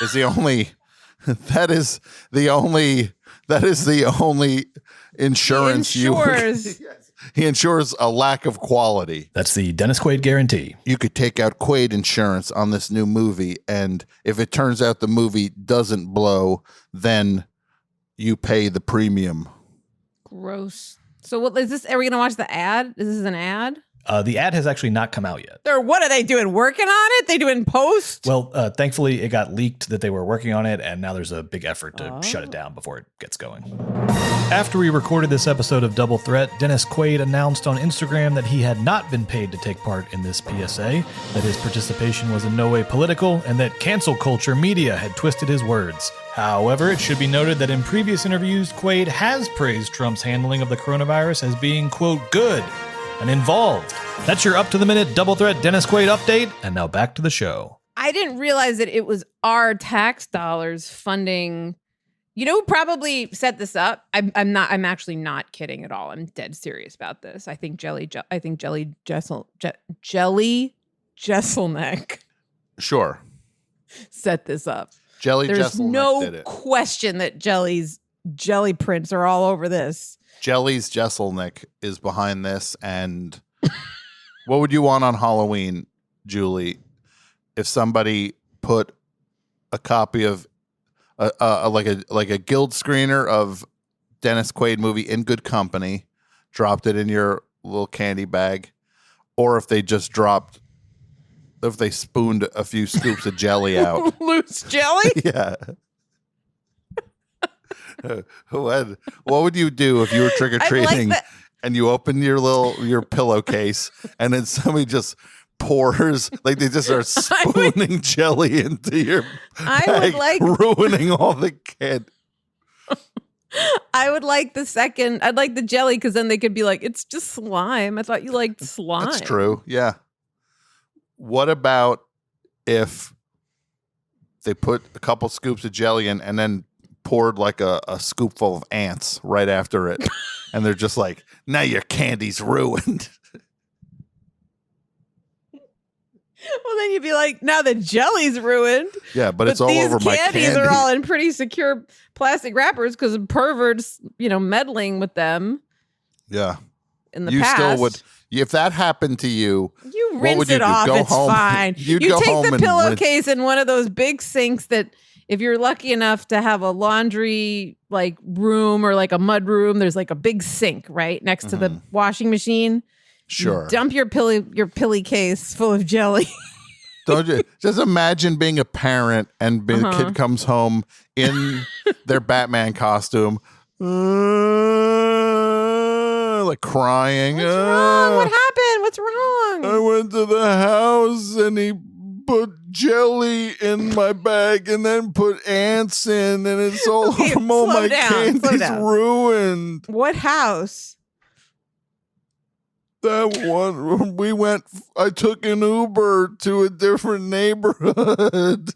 Is the only that is the only insurance he insures a lack of quality. That's the Dennis Quaid guarantee. You could take out Quaid insurance on this new movie, and if it turns out the movie doesn't blow, then you pay the premium. Gross. So what is this? Are we going to watch the ad? Is this an ad? The ad has actually not come out yet. What are they doing? Working on it? They doing post? Well, thankfully, it got leaked that they were working on it, and now there's a big effort to shut it down before it gets going. After we recorded this episode of Double Threat, Dennis Quaid announced on Instagram that he had not been paid to take part in this PSA, that his participation was in no way political, and that cancel culture media had twisted his words. However, it should be noted that in previous interviews, Quaid has praised Trump's handling of the coronavirus as being, quote, good and involved. That's your up-to-the-minute Double Threat Dennis Quaid update, and now back to the show. I didn't realize that it was our tax dollars funding. You know who probably set this up? I'm actually not kidding at all. I'm dead serious about this. I think Jelly Jesselneck Sure. set this up. Jelly There's Jesselneck no did it. question that Jelly's jelly prints are all over this. Jelly's Jesselneck is behind this, and what would you want on Halloween, Julie, if somebody put a copy of like a guild screener of Dennis Quaid movie In Good Company, dropped it in your little candy bag, or if they spooned a few scoops of jelly out. Loose jelly? Yeah. What would you do if you were trick-or-treating and you open your pillowcase and then somebody just pours, like they just start spooning jelly into your bag, ruining all the candy. I would like I'd like the jelly, because then they could be like, it's just slime. I thought you liked slime. That's true. Yeah. What about if they put a couple scoops of jelly in and then poured like a scoopful of ants right after it, and they're just like, now your candy's ruined. Well, then you'd be like, now the jelly's ruined. Yeah, but it's all over my candy. These candies are all in pretty secure plastic wrappers because of perverts, meddling with them. Yeah. In the past. Still would, if that happened to you, rinse would you it do? off. Go it's home. fine. You take home the and pillowcase in one of those big sinks that, if you're lucky enough to have a laundry room or like a mud room, there's like a big sink right next to the washing machine. Sure. You dump your pilly case full of jelly. Don't you just imagine being a parent and the kid comes home in their Batman costume, like crying. What's wrong? What happened? What's wrong? I went to the house and he put jelly in my bag and then put ants in, and it's all all my candy's ruined. What house? That one I took an Uber to a different neighborhood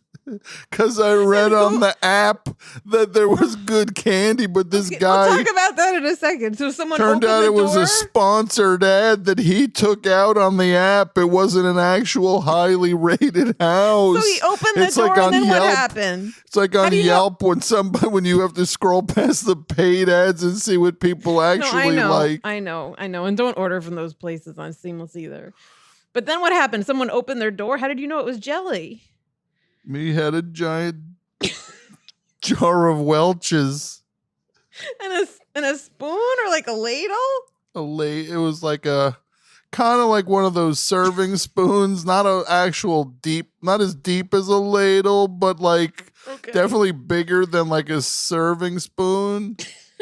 because I read on the app that there was good candy, but this guy. We'll talk about that in a second. So someone turned out it was a sponsored ad that he took out on the app. It wasn't an actual highly rated house. So he opened the door, and then what happened? It's like on Yelp when you have to scroll past the paid ads and see what people actually like. I know. And don't order from those places on Seamless either. But then what happened? Someone opened their door. How did you know it was jelly? We had a giant jar of Welch's. And a spoon or like a ladle? It was like a kind of like one of those serving spoons, not an actual deep, not as deep as a ladle, but like definitely bigger than like a serving spoon.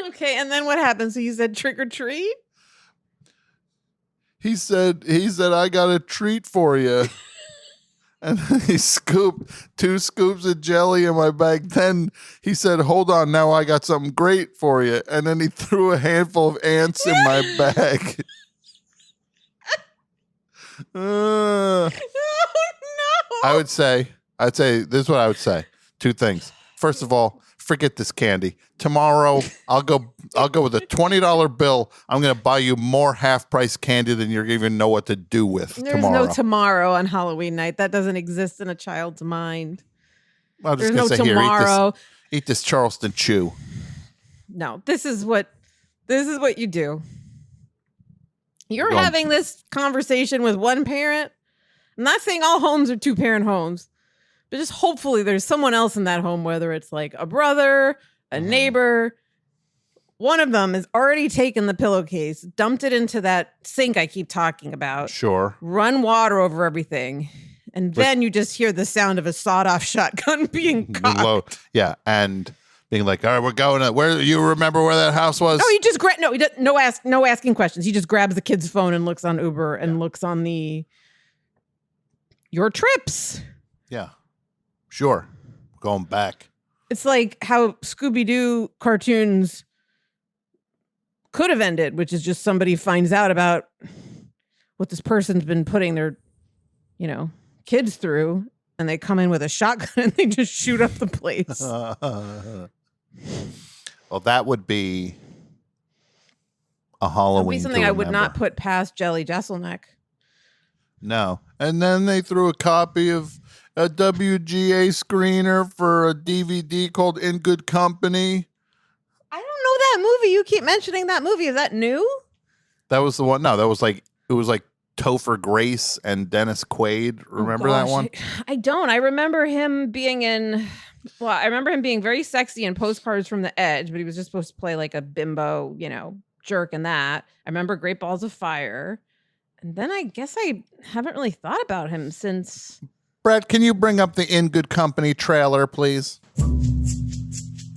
Okay, and then what happened? So you said trick or treat? He said I got a treat for you. And he scooped 2 scoops of jelly in my bag. Then he said, hold on, now I got something great for you. And then he threw a handful of ants in my bag. Oh, no. I'd say, this is what I would say. 2 things. First of all, forget this candy. Tomorrow, I'll go with a $20 bill. I'm going to buy you more half-price candy than you even know what to do with There's tomorrow. no tomorrow on Halloween night. That doesn't exist in a child's mind. I'm just There's going to no say, tomorrow. here, eat this Charleston Chew. No, this is what you do. You're Well, having this conversation with one parent. I'm not saying all homes are 2-parent homes, but just hopefully there's someone else in that home, whether it's like a brother, a neighbor. One of them has already taken the pillowcase, dumped it into that sink I keep talking about, Sure. run water over everything, and then you just hear the sound of a sawed-off shotgun being cocked. Yeah, and being like, all right, we're going to, where, you remember where that house was? No, he just no asking questions. He just grabs the kid's phone and looks on Uber and looks on your trips. Yeah, sure. Going back. It's like how Scooby-Doo cartoons could have ended, which is just somebody finds out about what this person's been putting their, kids through, and they come in with a shotgun and they just shoot up the place. Well, that would be a Halloween. That would be something I would not put past Jelly Jesselneck. No. And then they threw a copy of a WGA screener for a DVD called In Good Company. I don't know that movie. You keep mentioning that movie. Is that new? That was the one. No, it was like Topher Grace and Dennis Quaid. Remember that one? I don't. I remember him being I remember him being very sexy in Postcards from the Edge, but he was just supposed to play like a bimbo, jerk in that. I remember Great Balls of Fire. And then I guess I haven't really thought about him since. Brett, can you bring up the In Good Company trailer, please?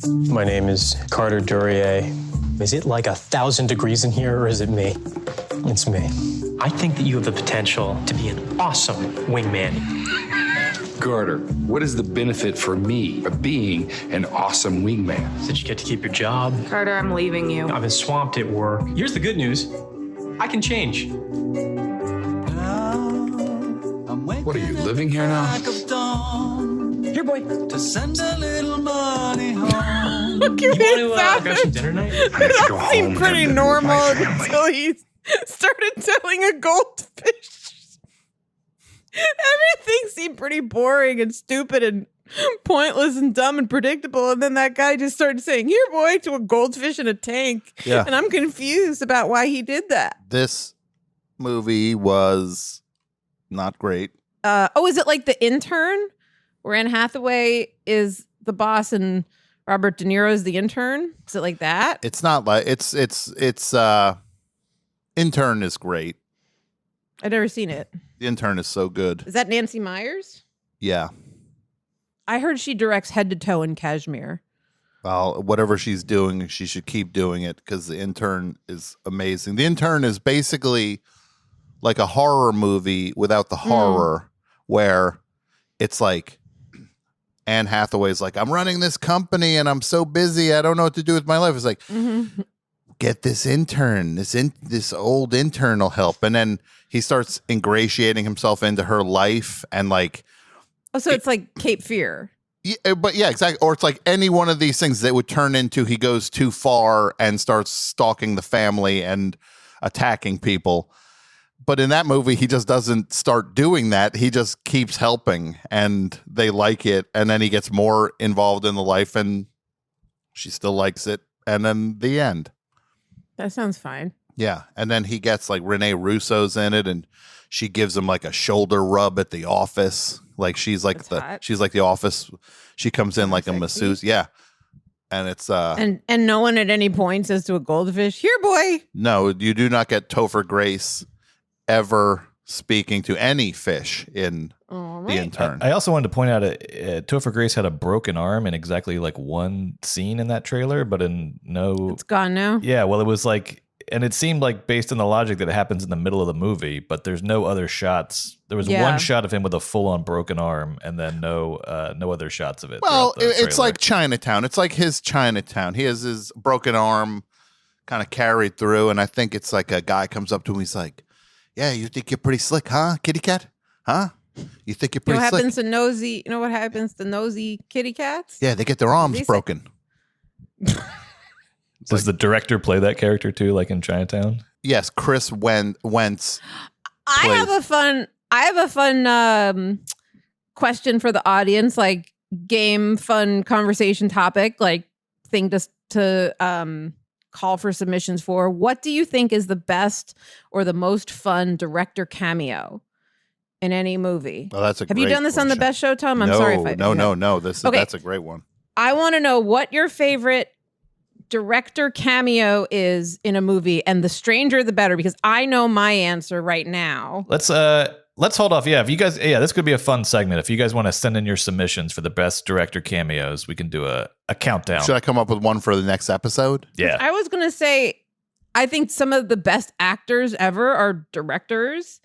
My name is Carter Durier. Is it like 1,000 degrees in here, or is it me? It's me. I think that you have the potential to be an awesome wingman. Carter, what is the benefit for me of being an awesome wingman? That you get to keep your job. Carter, I'm leaving you. I've been swamped at work. Here's the good news. I can change. What are you, living here now? Here, boy. To send a little money home. Look at his Got some dinner night? That seemed pretty normal until he started telling a goldfish. Everything seemed pretty boring and stupid and pointless and dumb and predictable. And then that guy just started saying, "Here, boy," to a goldfish in a tank. Yeah. And I'm confused about why he did that. This movie was not great. Is it like The Intern, where Anne Hathaway is the boss and Robert De Niro is the intern? Is it like that? It's not like it's Intern is great. I've never seen it. The Intern is so good. Is that Nancy Meyers? Yeah. I heard she directs Head to Toe in Kashmir. Well, whatever she's doing, she should keep doing it because The Intern is amazing. The Intern is basically like a horror movie without the horror, where it's like Anne Hathaway's like, "I'm running this company and I'm so busy, I don't know what to do with my life." It's like, get this intern, this old intern will help. And then he starts ingratiating himself into her life and like. Oh, so it's like Cape Fear. Yeah, but yeah, exactly. Or it's like any one of these things that would turn into he goes too far and starts stalking the family and attacking people. But in that movie, he just doesn't start doing that. He just keeps helping and they like it. And then he gets more involved in the life and she still likes it. And then the end. That sounds fine. Yeah. And then he gets like Rene Russo's in it and she gives him like a shoulder rub at the office. Like she's like she's like the office. She comes in like a masseuse. Yeah. And it's and no one at any point says to a goldfish, "Here, boy." No, you do not get Topher Grace ever speaking to any fish in The Intern. I also wanted to point out Topher Grace had a broken arm in exactly like one scene in that trailer, but in no. It's gone now. Yeah, well, it was like, and it seemed like based on the logic that it happens in the middle of the movie, but there's no other shots. There was one shot of him with a full-on broken arm, and then no other shots of it. Well, it's like Chinatown. It's like his Chinatown. He has his broken arm kind of carried through, and I think it's like a guy comes up to him. He's like, "Yeah, you think you're pretty slick, huh, kitty cat? Huh? You think you're You know pretty what slick. happens to nosy? You know what happens to nosy kitty cats? Yeah, they get their arms They say- broken. Does the director play that character too, like in Chinatown? Yes, Chris Wentz. I have a fun question for the audience, like game, fun conversation topic, like thing to call for submissions for. What do you think is the best or the most fun director cameo in any movie? Oh, that's a Have you done this on the Best Show, Tom? I'm sorry if I No. Okay. That's a great one. I want to know what your favorite director cameo is in a movie, and the stranger the better, because I know my answer right now. Let's hold off. Yeah, if you guys, this could be a fun segment. If you guys want to send in your submissions for the best director cameos, we can do a countdown. Should I come up with one for the next episode? Yeah. I was going to say, I think some of the best actors ever are directors.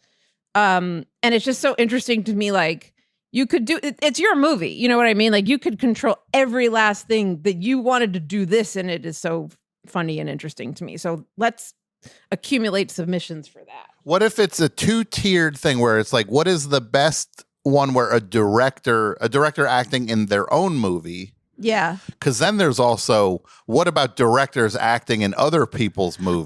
And it's just so interesting to me, like, you could do it's your movie, you know what I mean? Like, you could control every last thing that you wanted to do this, and it is so funny and interesting to me. So let's accumulate submissions for that. What if it's a 2-tiered thing where it's like, what is the best one where a director acting in their own movie? Yeah. Because then there's also, what about directors acting in other people's movies?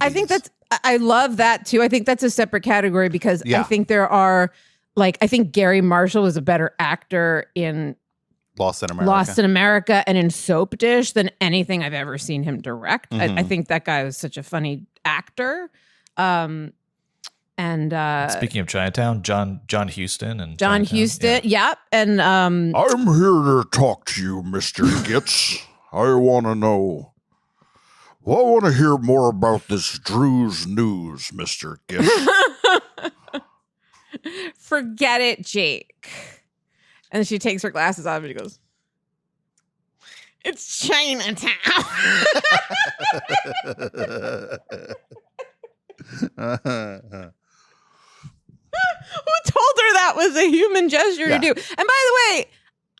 I love that too. I think that's a separate category, because I think there are, like, I think Gary Marshall was a better actor in Lost in America and in Soap Dish than anything I've ever seen him direct. Mm-hmm. I think that guy was such a funny actor. Speaking of Chinatown, John Huston and John Chinatown, Huston, yep. And I'm here to talk to you, Mr. Gitz. I want to know. Well, I want to hear more about this Drew's news, Mr. Gitz. Forget it, Jake. And she takes her glasses off and she goes, "It's Chinatown." Who told her that was a human gesture to do? And by the way,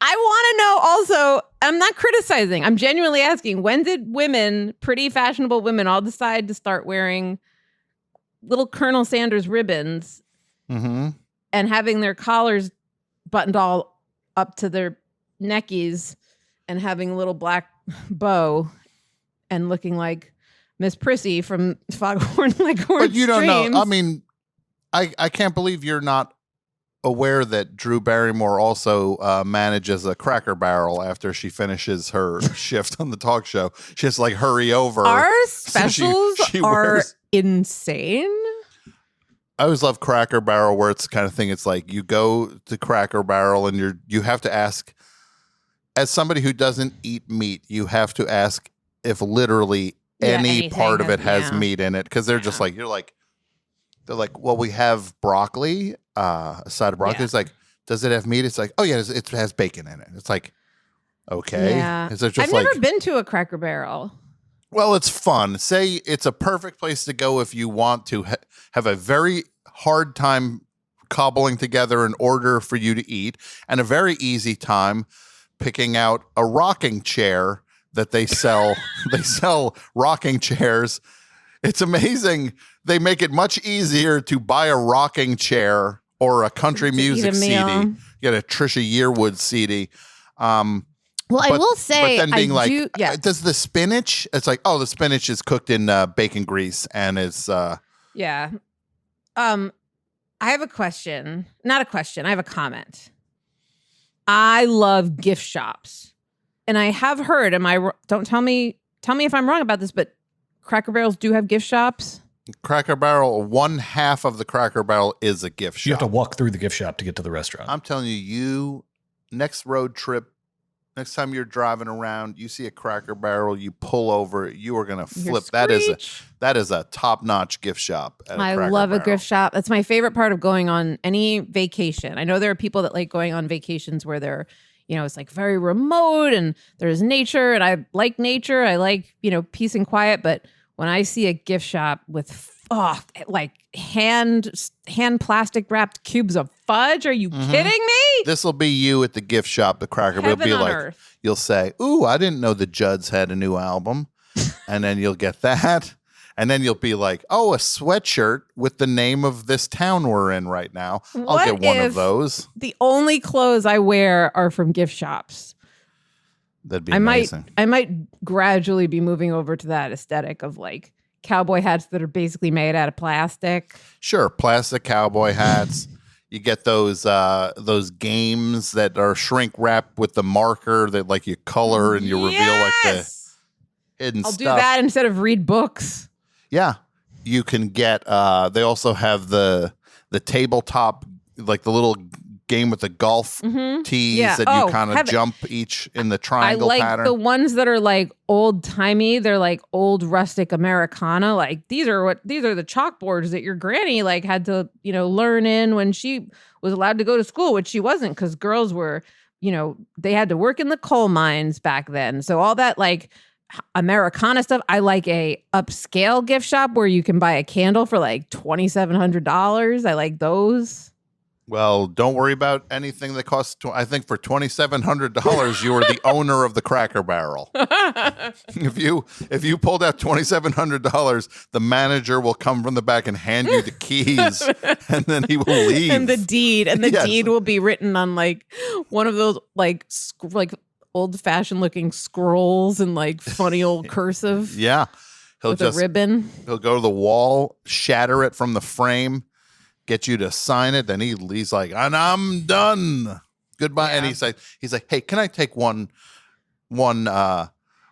I want to know also, I'm not criticizing, I'm genuinely asking, when did women, pretty fashionable women, all decide to start wearing little Colonel Sanders ribbons and having their collars buttoned all up to their neckies and having a little black bow and looking like Miss Prissy from Foghorn Leghorn But you don't Streams? know. I mean, I can't believe you're not aware that Drew Barrymore also manages a Cracker Barrel after she finishes her shift on the talk show. She has to, like, hurry over. Our So specials she are wears- insane. I always love Cracker Barrel, where it's the kind of thing, it's like you go to Cracker Barrel and you have to ask, as somebody who doesn't eat meat, you have to ask if literally any part of it has meat in it, because they're just like, they're like, well, we have broccoli, a side of broccoli. It's like, does it have meat? It's like, oh yeah, it has bacon in it. It's like, okay. Yeah. Is it just I've like, never been to a Cracker Barrel. well, it's fun. Say it's a perfect place to go if you want to have a very hard time cobbling together an order for you to eat, and a very easy time picking out a rocking chair that they sell. They sell rocking chairs. It's amazing. They make it much easier to buy a rocking chair or a country music CD. You get a Trisha Yearwood CD. Well, I will say, but then being does the spinach? It's like, oh, the spinach is cooked in bacon grease, and it's yeah. I have a question. Not a question. I have a comment. I love gift shops, and I have heard. Don't tell me if I'm wrong about this, but Cracker Barrels do have gift shops. Cracker Barrel. One half of the Cracker Barrel is a gift shop. You have to walk through the gift shop to get to the restaurant. I'm telling you, next road trip. Next time you're driving around, you see a Cracker Barrel, you pull over, you are going to flip. That is a top-notch gift shop. I love a gift shop. That's my favorite part of going on any vacation. I know there are people that like going on vacations where they're, it's like very remote and there's nature, and I like nature. I like, peace and quiet. But when I see a gift shop with like hand plastic wrapped cubes of fudge, are you kidding me? This will be you at the gift shop, the Cracker Barrel. It'll be like, you'll say, ooh, I didn't know the Judds had a new album. And then you'll get that. And then you'll be like, oh, a sweatshirt with the name of this town we're in right now. I'll What get one if of those. The only clothes I wear are from gift shops. That'd be amazing. I might gradually be moving over to that aesthetic of like cowboy hats that are basically made out of plastic. Sure, plastic cowboy hats. You get those games that are shrink wrapped with the marker that like you color and you reveal like the hidden I'll stuff. do that instead of read books. Yeah. You can get they also have the tabletop, like the little game with the golf tees that you kind of jump each in the triangle I like pattern. the ones that are like old timey. They're like old rustic Americana. Like these are the chalkboards that your granny like had to, learn in when she was allowed to go to school, which she wasn't, because girls were, they had to work in the coal mines back then. So all that like Americana stuff. I like a upscale gift shop where you can buy a candle for like $2,700. I like those. Well, don't worry about anything that costs. I think for $2,700, you are the owner of the Cracker Barrel. If you pulled out $2,700, the manager will come from the back and hand you the keys, and then he will leave. And the deed, deed will be written on like one of those like old-fashioned looking scrolls and like funny old cursive. Yeah, with a ribbon. He'll go to the wall, shatter it from the frame. Get you to sign it, then he's like, and I'm done. Goodbye. Yeah. And he's like, hey, can I take one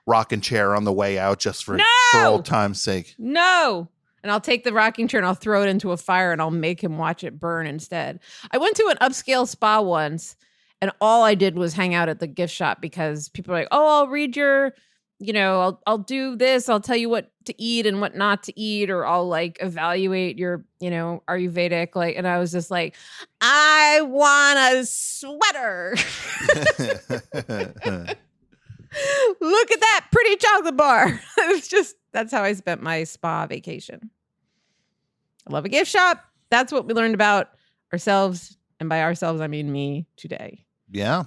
rocking chair on the way out just for old time's sake? No. And I'll take the rocking chair and I'll throw it into a fire and I'll make him watch it burn instead. I went to an upscale spa once and all I did was hang out at the gift shop because people are like, oh, I'll read your, I'll do this. I'll tell you what to eat and what not to eat, or I'll like evaluate your, Ayurvedic. Like, and I was just like, I want a sweater. Look at that pretty chocolate bar. That's how I spent my spa vacation. I love a gift shop. That's what we learned about ourselves. And by ourselves, I mean me today. Yeah.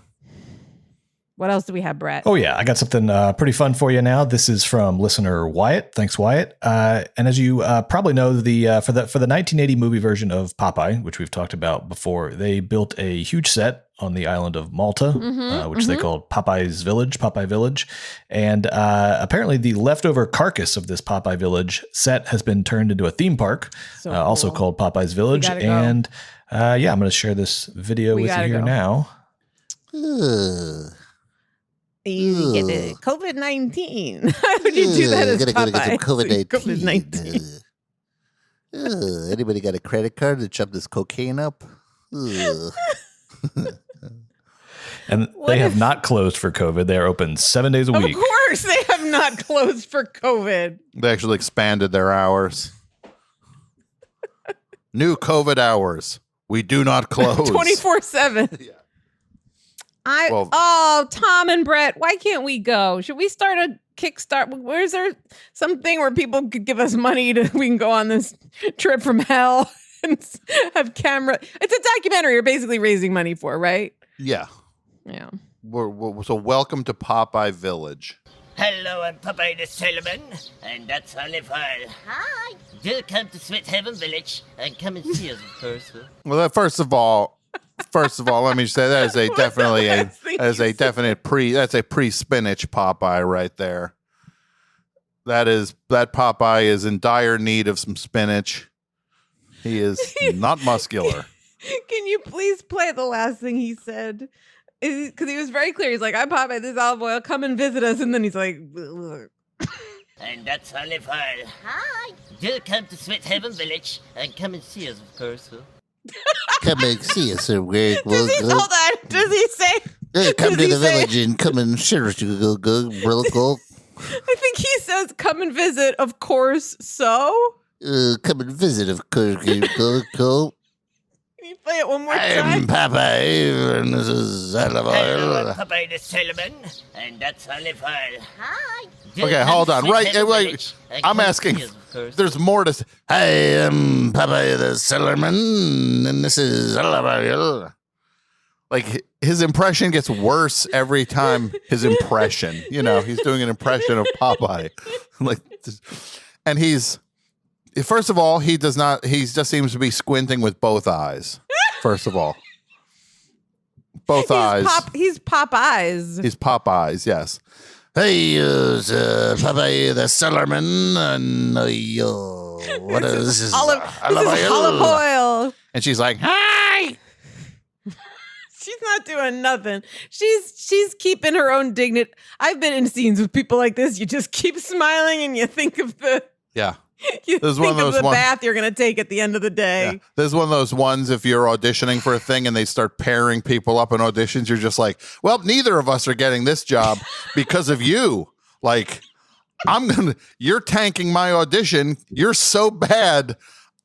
What else do we have, Brett? Oh, yeah. I got something pretty fun for you now. This is from listener Wyatt. Thanks, Wyatt. And as you probably know, for the 1980 movie version of Popeye, which we've talked about before, they built a huge set on the island of Malta, which they called Popeye Village. And apparently the leftover carcass of this Popeye Village set has been turned into a theme park, also called Popeye's Village. And I'm going to share this video with you here now. You get the COVID-19. How would you do that as Popeye? Get some COVID-19. Anybody got a credit card to chop this cocaine up? And they have not closed for COVID. They are open 7 days a week. Of course they have not closed for COVID. They actually expanded their hours. New COVID hours. We do not close. 24/7. Yeah. Tom and Brett, why can't we go? Should we start a Kickstart? Where's there something where people could give us money we can go on this trip from hell and have camera? It's a documentary you're basically raising money for, right? Yeah. Yeah. So welcome to Popeye Village. Hello, I'm Popeye the Sailorman, and that's Oliver. Hi. Welcome to Sweet Heaven Village, and come and see us, of course. Well, first of all, let me say that is a definite pre-spinach Popeye right there. That Popeye is in dire need of some spinach. He is not muscular. Can you please play the last thing he said? Because he was very clear. He's like, I'm Popeye, this olive oil, come and visit us. And then he's like, ugh. And that's Oliver. Hi. Welcome to Sweet Heaven Village, and come and see us, of course. Come and see us, sir. Hold on. Does he say? Come to the village and come and share us. Go. I think he says, come and visit, of course, so? Come and visit, of course. Go. Can you play it one more time? I'm Popeye, and this is Oliver. Hello, I'm Popeye the Sailorman, and that's Oliver. Hi. Okay, hold on. Wait. I'm asking. There's more to say. Hi, I'm Popeye the Sailorman, and this is Oliver. Like, his impression gets worse every time his impression. He's doing an impression of Popeye. Like, And first of all, he just seems to be squinting with both eyes. First of all. Both eyes. He's Popeyes. He's Popeyes, yes. Hey, Popeye the Cellarman, and what is this? Olive oil. And she's like, hi. She's not doing nothing. She's keeping her own dignity. I've been in scenes with people like this. You just keep smiling and you think of the bath you're going to take at the end of the day. Yeah. There's one of those ones if you're auditioning for a thing and they start pairing people up in auditions, you're just like, well, neither of us are getting this job because of you. Like, you're tanking my audition. You're so bad.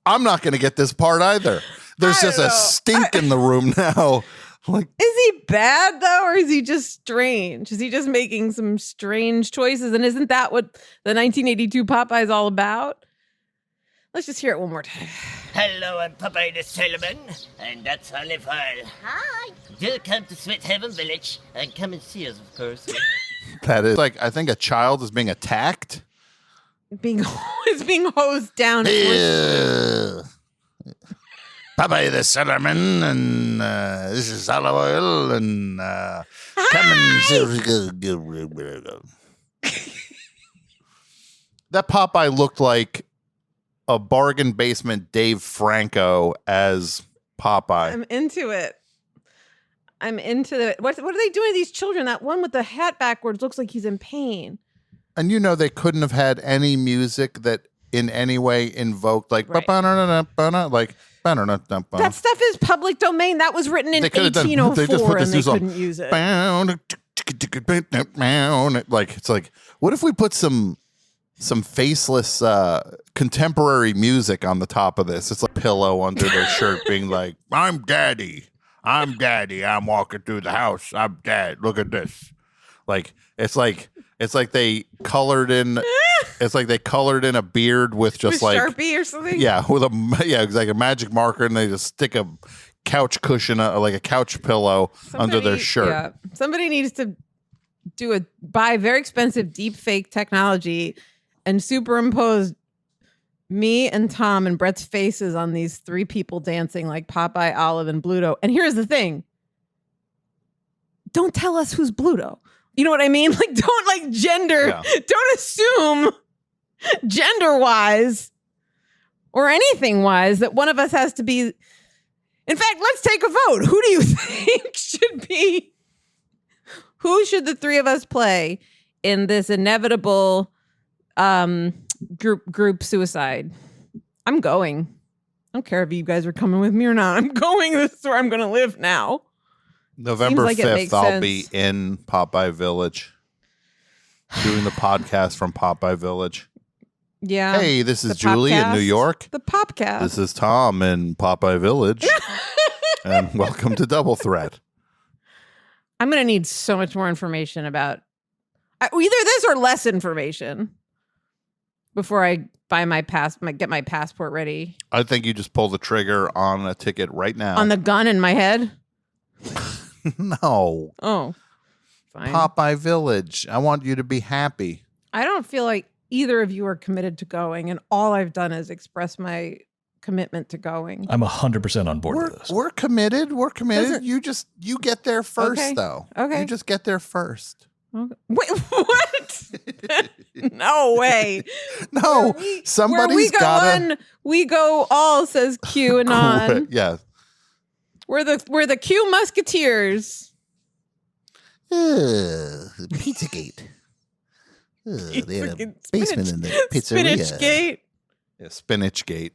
I'm not going to get this part either. There's just a stink in the room now. Like, is he bad though, or is he just strange? Is he just making some strange choices? And isn't that what the 1982 Popeye is all about? Let's just hear it one more time. Hello, I'm Popeye the Cellarman, and that's Olive Oil. Hi. Do come to Sweet Heaven Village and come and see us, of course. that is like, I think a child is being attacked. It's being hosed down. Popeye the Cellarman, and this is Olive Oil, and come and see. That Popeye looked like a bargain basement Dave Franco as Popeye. I'm into it. What are they doing to these children? That one with the hat backwards looks like he's in pain. And they couldn't have had any music that in any way invoked like like that stuff is public domain. That was written in 1804 and they couldn't use it. Like, it's like, what if we put some faceless contemporary music on the top of this? It's like pillow under their shirt being like, I'm daddy. I'm walking through the house. I'm dad. Look at this. Like, it's like they colored in a beard with just like Sharpie or something. Yeah, it's like a magic marker, and they just stick a couch cushion, like a couch pillow under their shirt. Yeah. Somebody needs to buy very expensive deep fake technology and superimpose me and Tom and Brett's faces on these three people dancing like Popeye, Olive, and Bluto. And here's the thing. Don't tell us who's Bluto. You know what I mean? Like, don't like gender. Yeah. Don't assume gender-wise or anything-wise that one of us has to be. In fact, let's take a vote. Who do you think should be? Who should the three of us play in this inevitable group suicide? I'm going. I don't care if you guys are coming with me or not. I'm going. This is where I'm going to live now. November 5th, I'll be in Popeye Village doing the podcast from Popeye Village. Yeah. Hey, this is Julie in New York. The Popcast. This is Tom in Popeye Village. And welcome to Double Threat. I'm going to need so much more information about either this or less information before I buy get my passport ready. I think you just pull the trigger on a ticket right now. On the gun in my head? No. Oh, fine. Popeye Village. I want you to be happy. I don't feel like either of you are committed to going, and all I've done is express my commitment to going. I'm 100% on board with this. We're committed. We're committed. You get there first, though. Okay. You just get there first. Okay. Wait, what? No way. No, somebody's got We go all, says QAnon. Yeah. We're the Q Musketeers. Pizzagate. They had a basement in the pizzeria. Spinachgate. Yeah, Spinachgate.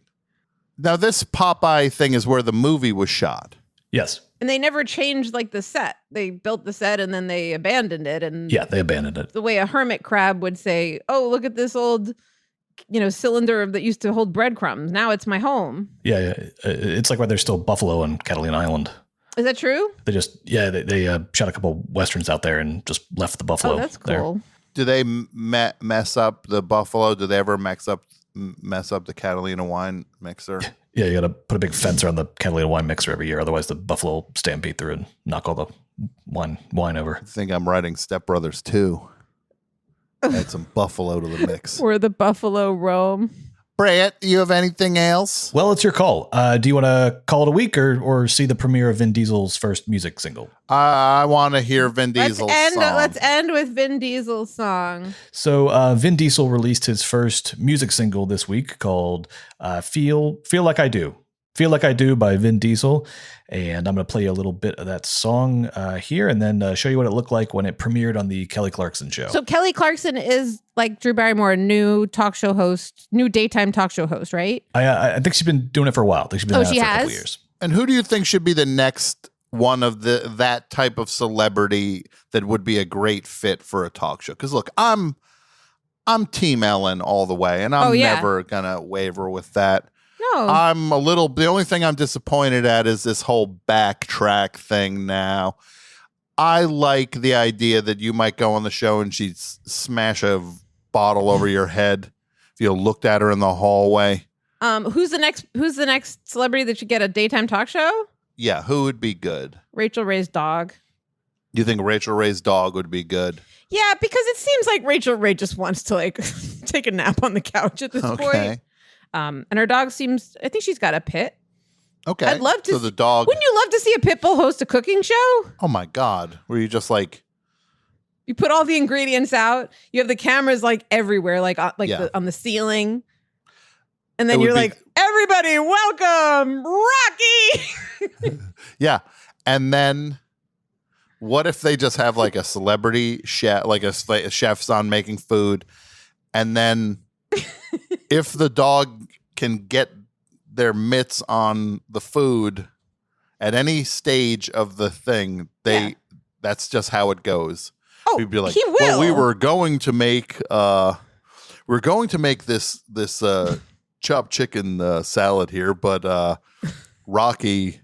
Now, this Popeye thing is where the movie was shot. Yes. And they never changed like the set. They built the set and then they abandoned it. And yeah, they abandoned it. The way a hermit crab would say, "Oh, look at this old, cylinder that used to hold breadcrumbs. Now it's my home." Yeah. It's like where there's still buffalo on Catalina Island. Is that true? They just they shot a couple westerns out there and just left the buffalo. Oh, that's cool. There. Do they mess up the buffalo? Do they ever mess up the Catalina wine mixer? Yeah, you got to put a big fence around the Catalina wine mixer every year. Otherwise, the buffalo will stampede through and knock all the wine over. I think I'm writing Step Brothers 2. Add some buffalo to the mix. Where the buffalo roam. Brett, you have anything else? Well, it's your call. Do you want to call it a week or see the premiere of Vin Diesel's first music single? I want to hear Vin Diesel's song. Let's end with Vin Diesel's song. So Vin Diesel released his first music single this week called Feel Like I Do. Feel Like I Do by Vin Diesel. And I'm going to play you a little bit of that song here and then show you what it looked like when it premiered on the Kelly Clarkson show. So Kelly Clarkson is, like Drew Barrymore, a new talk show host, new daytime talk show host, right? I think she's been doing it for a while. I think she's been doing it for a couple years. And who do you think should be the next one of that type of celebrity that would be a great fit for a talk show? Because look, I'm Team Ellen all the way, and I'm never gonna waver with that. No, the only thing I'm disappointed at is this whole backtrack thing now. I like the idea that you might go on the show and she'd smash a bottle over your head if you looked at her in the hallway. Who's the next celebrity that should get a daytime talk show? Yeah, who would be good? Rachel Ray's dog. You think Rachel Ray's dog would be good? Yeah, because it seems like Rachel Ray just wants to like take a nap on the couch at this point. And her dog seems, I think she's got a pit. Okay. I'd love to. So the dog. Wouldn't you love to see a pit bull host a cooking show? Oh my God. Where you just like. You put all the ingredients out. You have the cameras like everywhere, like on the ceiling. And then you're like, everybody, welcome, Rocky. Yeah. And then what if they just have like a celebrity chef, like a chef's on making food. And then if the dog can get their mitts on the food at any stage of the thing, that's just how it goes. Oh, we'd be like, he will. Well, we were going to make this chopped chicken salad here, but Rocky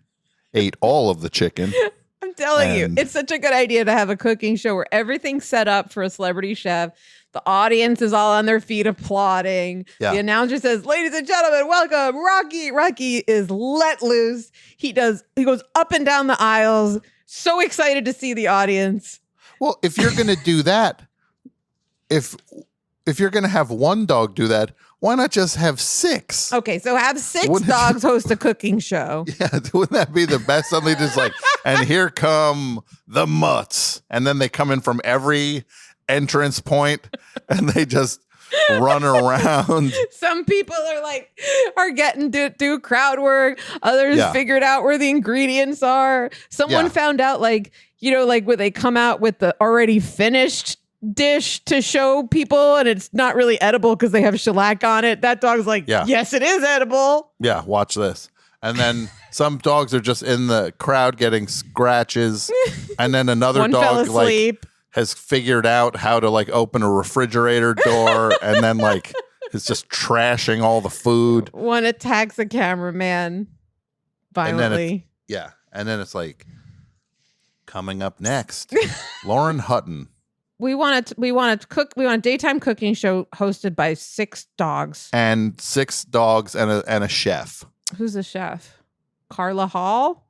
ate all of the chicken. I'm telling you, it's such a good idea to have a cooking show where everything's set up for a celebrity chef. The audience is all on their feet applauding. Yeah. The announcer says, ladies and gentlemen, welcome, Rocky. Rocky is let loose. He goes up and down the aisles, so excited to see the audience. Well, if you're going to do that, if you're going to have one dog do that, why not just have 6? Okay, so have 6 dogs host a cooking show. Yeah, wouldn't that be the best? Suddenly just like, and here come the MUTTS. And then they come in from every entrance point and they just run around. Some people are getting to do crowd work. Others figured out where the ingredients are. Someone found out where they come out with the already finished dish to show people and it's not really edible because they have shellac on it. That dog's like, yes, it is edible. Yeah, watch this. And then some dogs are just in the crowd getting scratches. And then another One fell asleep. Has figured out how to open a refrigerator door and then is just trashing all the food. One attacks a cameraman violently. And then it's like, coming up next, Lauren Hutton. We want a daytime cooking show hosted by 6 dogs. And 6 dogs and a chef. Who's the chef? Carla Hall?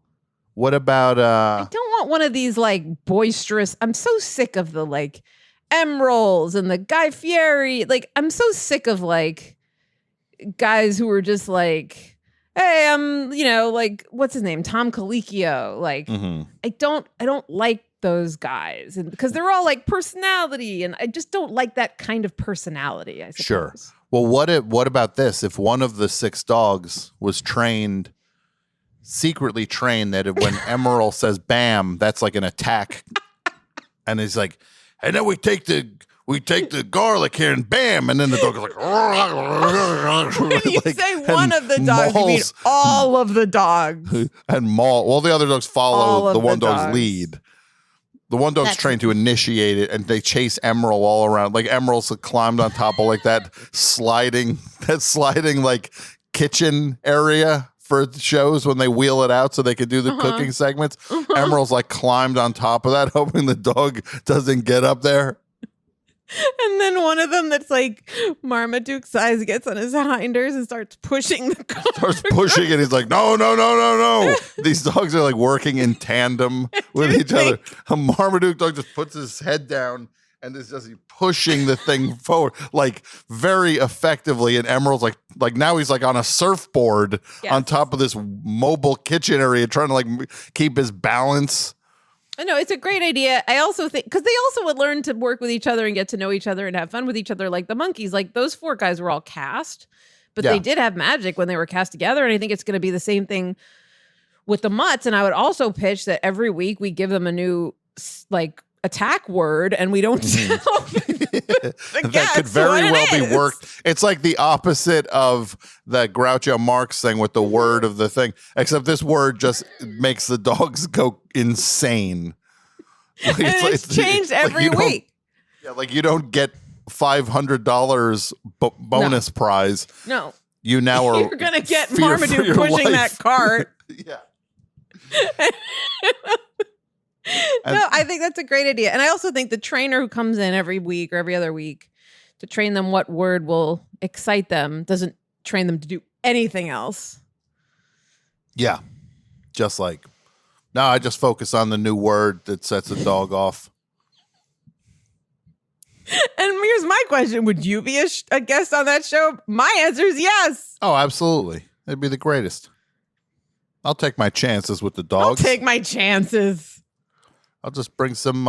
What about I don't want one of these boisterous. I'm so sick of the Emeralds and the Guy Fieri. I'm so sick of guys who are just hey, I'm what's his name? Tom Colicchio. I don't like those guys, and because they're all personality, and I just don't like that kind of personality, I suppose. Sure. Well, what about this? If one of the 6 dogs was secretly trained that when Emerald says "bam," that's like an attack, and he's like, and then we take the garlic here and bam, and then the dog is When you say one of the dogs, you mean all of the dogs. And Maul. Well, the other dogs follow the one dog's lead. The one dog's trained to initiate it, and they chase Emerald all around. Emerald's climbed on top of that sliding kitchen area for shows when they wheel it out so they could do the cooking segments. Emerald's climbed on top of that, hoping the dog doesn't get up there. And then one of them that's Marmaduke size gets on his hinders and starts pushing the car. Starts pushing it. He's like, no. These dogs are working in tandem with each other. A Marmaduke dog just puts his head down and is just pushing the thing forward like very effectively. And Emerald's like now he's like on a surfboard on top of this mobile kitchen area, trying to like keep his balance. I know it's a great idea. I also think because they also would learn to work with each other and get to know each other and have fun with each other. Like the monkeys, like those 4 guys were all cast, but they did have magic when they were cast together. And I think it's going to be the same thing with the MUTTS. And I would also pitch that every week we give them a new like attack word, and we don't tell that could very well be worked. It's like the opposite of the Groucho Marx thing with the word of the thing, except this word just makes the dogs go insane. Like, it's changed every week. Yeah, like you don't get $500 bonus prize. No, you now are. You're gonna get Marmaduke pushing that cart. Yeah. No, I think that's a great idea. And I also think the trainer who comes in every week or every other week to train them what word will excite them doesn't train them to do anything else. Yeah. Just like, no, I just focus on the new word that sets a dog off. And here's my question. Would you be a guest on that show? My answer is yes. Oh, absolutely. It'd be the greatest. I'll take my chances with the dogs. I'll take my chances. I'll just bring some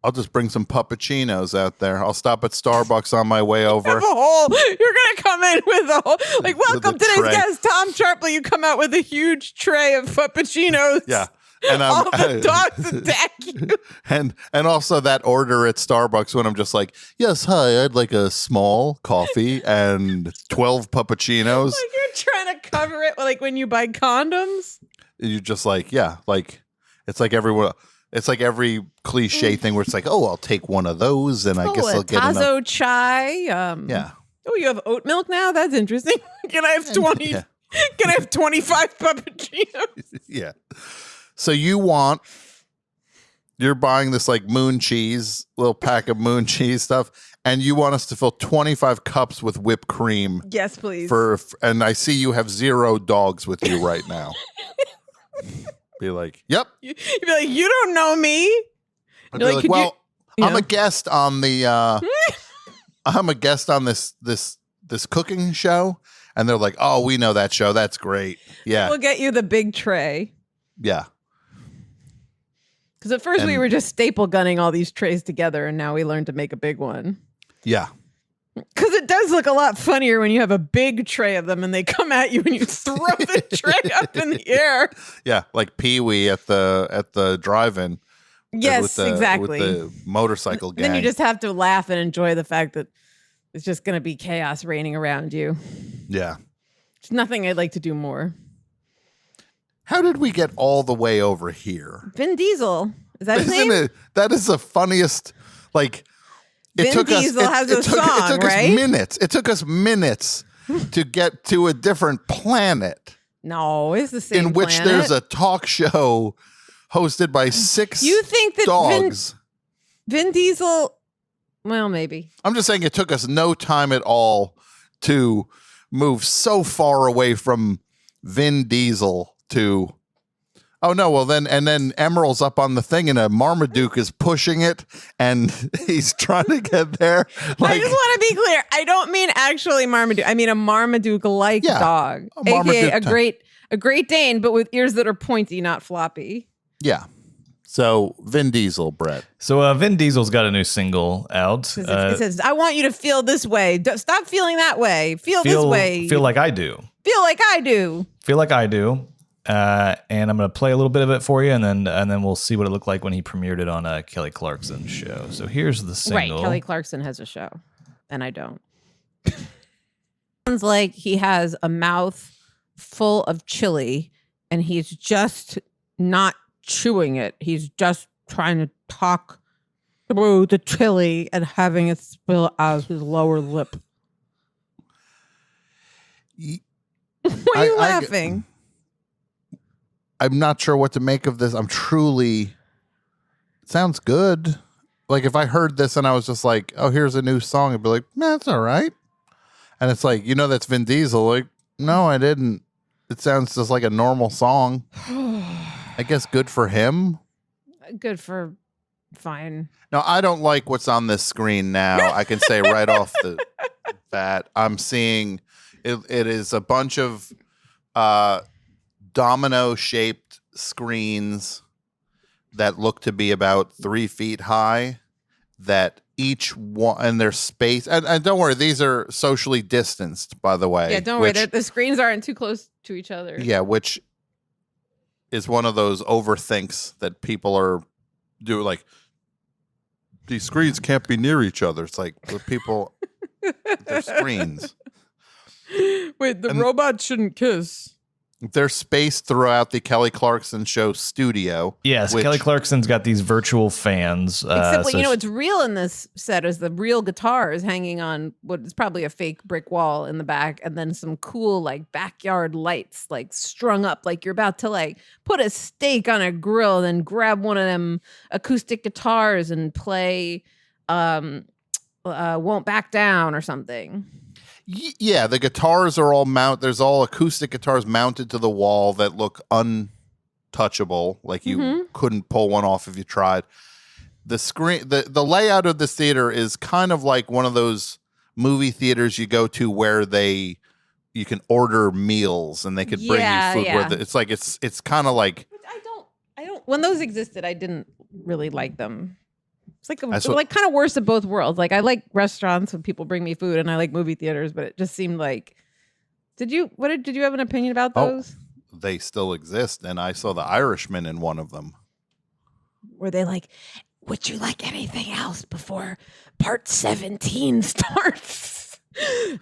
puppuccinos out there. I'll stop at Starbucks on my way over. You're gonna come in with a whole like, welcome today's guest, Tom Scharpling. You come out with a huge tray of puppuccinos. Yeah. And all the dogs attack you. And also that order at Starbucks when I'm just like, yes, hi, I'd like a small coffee and 12 puppuccinos. Like you're trying to cover it like when you buy condoms. You're just like, yeah, like it's like everyone. It's like every cliche thing where it's like, oh, I'll take one of those, and I guess I'll get Tazo chai. Yeah. Oh, you have oat milk now? That's interesting. Can I have 20? Yeah. Can I have 25 puppuccinos? Yeah. So you're buying this like moon cheese, little pack of moon cheese stuff, and you want us to fill 25 cups with whipped cream. Yes, please. And I see you have 0 dogs with you right now. Be like, yep. You'd be like, you don't know me. I'd be like, well, I'm a guest on the I'm a guest on this cooking show. And they're like, oh, we know that show. That's great. Yeah. We'll get you the big tray. Yeah. Because at first we were just staple gunning all these trays together, and now we learned to make a big one. Yeah. Because it does look a lot funnier when you have a big tray of them and they come at you and you throw the tray up in the air. Yeah, like Pee-wee at the drive-in. Yes, exactly. With the motorcycle gang. Then you just have to laugh and enjoy the fact that it's just going to be chaos raining around you. Yeah. It's nothing I'd like to do more. How did we get all the way over here? Vin Diesel. Is that his name? That is the funniest, like... Vin Diesel has a song, right? It took us minutes to get to a different planet. No, it's the same in which planet. there's a talk show hosted by 6 You think that dogs. Vin Diesel, well, maybe. I'm just saying it took us no time at all to move so far away from Vin Diesel to... Oh no! Well then, and then Emerald's up on the thing, and a Marmaduke is pushing it, and he's trying to get there. Like, I just want to be clear. I don't mean actually Marmaduke. I mean a Marmaduke-like dog, aka a Great Dane, but with ears that are pointy, not floppy. Yeah. So Vin Diesel, Brett. So Vin Diesel's got a new single out. It says, "I want you to feel this way. Stop feeling that way. Feel this way. Feel like I do. Feel like I do. Feel like I do." And I'm going to play a little bit of it for you, and then we'll see what it looked like when he premiered it on Kelly Clarkson's show. So here's the single. Right, Kelly Clarkson has a show, and I don't. Sounds like he has a mouth full of chili, and he's just not chewing it. He's just trying to talk through the chili and having it spill out his lower lip. Why are you laughing? I'm not sure what to make of this. I'm truly... It sounds good. Like, if I heard this and I was just like, oh, here's a new song, I'd be like, nah, that's all right. And it's like, that's Vin Diesel. Like, no, I didn't. It sounds just like a normal song. I guess good for him. Good for fine. No, I don't like what's on this screen now. I can say right off the bat, I'm seeing it is a bunch of domino-shaped screens that look to be about 3 feet high, that each one, and their space, and don't worry, these are socially distanced, by the way. Yeah, don't worry, the screens aren't too close to each other. Yeah, which is one of those overthinks that people are do, like, these screens can't be near each other. It's like, the people, they're screens. Wait, the robots shouldn't kiss. They're spaced throughout the Kelly Clarkson show studio. Yes, Kelly Clarkson's got these virtual fans. Except, what's real in this set is the real guitars hanging on what is probably a fake brick wall in the back, and then some cool, like, backyard lights, like, strung up, like you're about to, like, put a steak on a grill, then grab one of them acoustic guitars and play Won't Back Down or something. Yeah, the guitars are all there's all acoustic guitars mounted to the wall that look untouchable, like you couldn't pull one off if you tried. The screen, the layout of this theater is kind of like one of those movie theaters you go to where you can order meals and they could bring you food. Yeah. It's like it's kind of like, I don't. When those existed, I didn't really like them. It's like kind of worse of both worlds. Like, I like restaurants when people bring me food, and I like movie theaters, but it just seemed like. Did you have an opinion about those? They still exist, and I saw The Irishman in one of them. Were they like, would you like anything else before part 17 starts?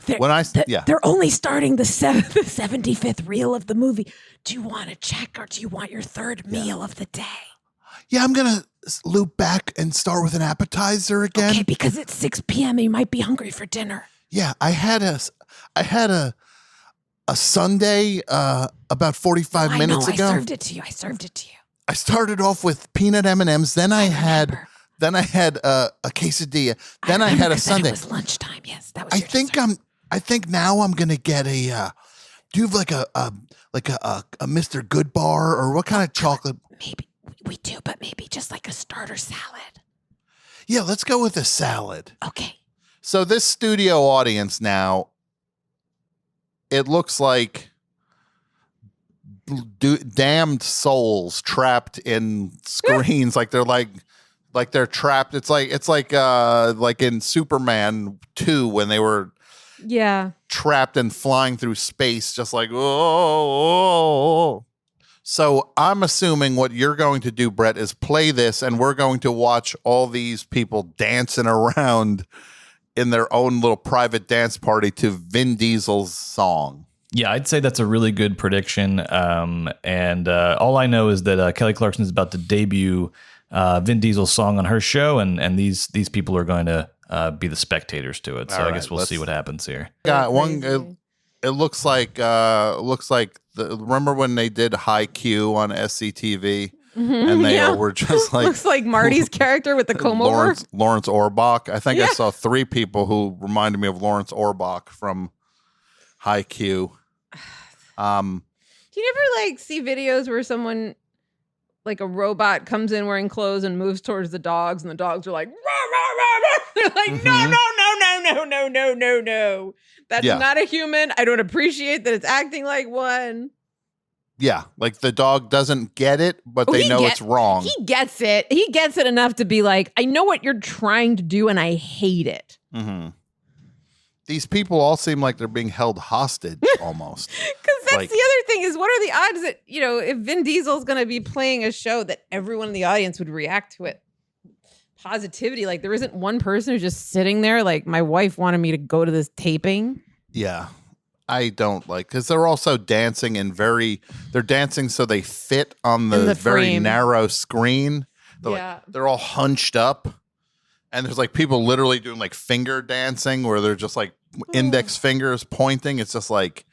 They're only starting the 75th reel of the movie. Do you want to check, or do you want your third meal of the day? Yeah, I'm gonna loop back and start with an appetizer again. Okay, because it's 6 p.m. and you might be hungry for dinner. Yeah, I had a sundae about 45 minutes ago. I served it to you. I started off with peanut M&Ms. Then I had a quesadilla. Then I had a sundae. It was lunchtime. Yes, that was. I think now I'm gonna get a. Do you have like a Mr. Good bar, or what kind of chocolate? Maybe. We do, but maybe just like a starter salad. Yeah, let's go with a salad. Okay. So this studio audience now, it looks like damned souls trapped in screens. Like they're trapped. It's like in Superman 2 when they were trapped and flying through space, just like oh. So I'm assuming what you're going to do, Brett, is play this, and we're going to watch all these people dancing around in their own little private dance party to Vin Diesel's song. Yeah, I'd say that's a really good prediction. And all I know is that Kelly Clarkson is about to debut Vin Diesel's song on her show, and these people are going to be the spectators to it. So I guess we'll see what happens here. Got one. It looks like remember when they did High Q on SCTV, and they were just like looks like Marty's character with the comb over. Lawrence Orbach. I think I saw 3 people who reminded me of Lawrence Orbach from High Q. Do you never see videos where someone, like a robot, comes in wearing clothes and moves towards the dogs, and the dogs are like, rah, rah, rah, rah. They're like, no. That's not a human. I don't appreciate that it's acting like one. Yeah, like the dog doesn't get it, but they know it's wrong. He gets it. He gets it enough to be like, I know what you're trying to do, and I hate it. Mm-hmm. These people all seem like they're being held hostage almost. Because that's the other thing is, what are the odds that, if Vin Diesel's going to be playing a show that everyone in the audience would react to it? Positivity. Like, there isn't one person who's just sitting there. Like, my wife wanted me to go to this taping. Yeah. I don't like, because they're also dancing they're dancing so they fit on the very narrow screen. They're all hunched up. And there's like people literally doing like finger dancing where they're just like index fingers pointing. It's just like,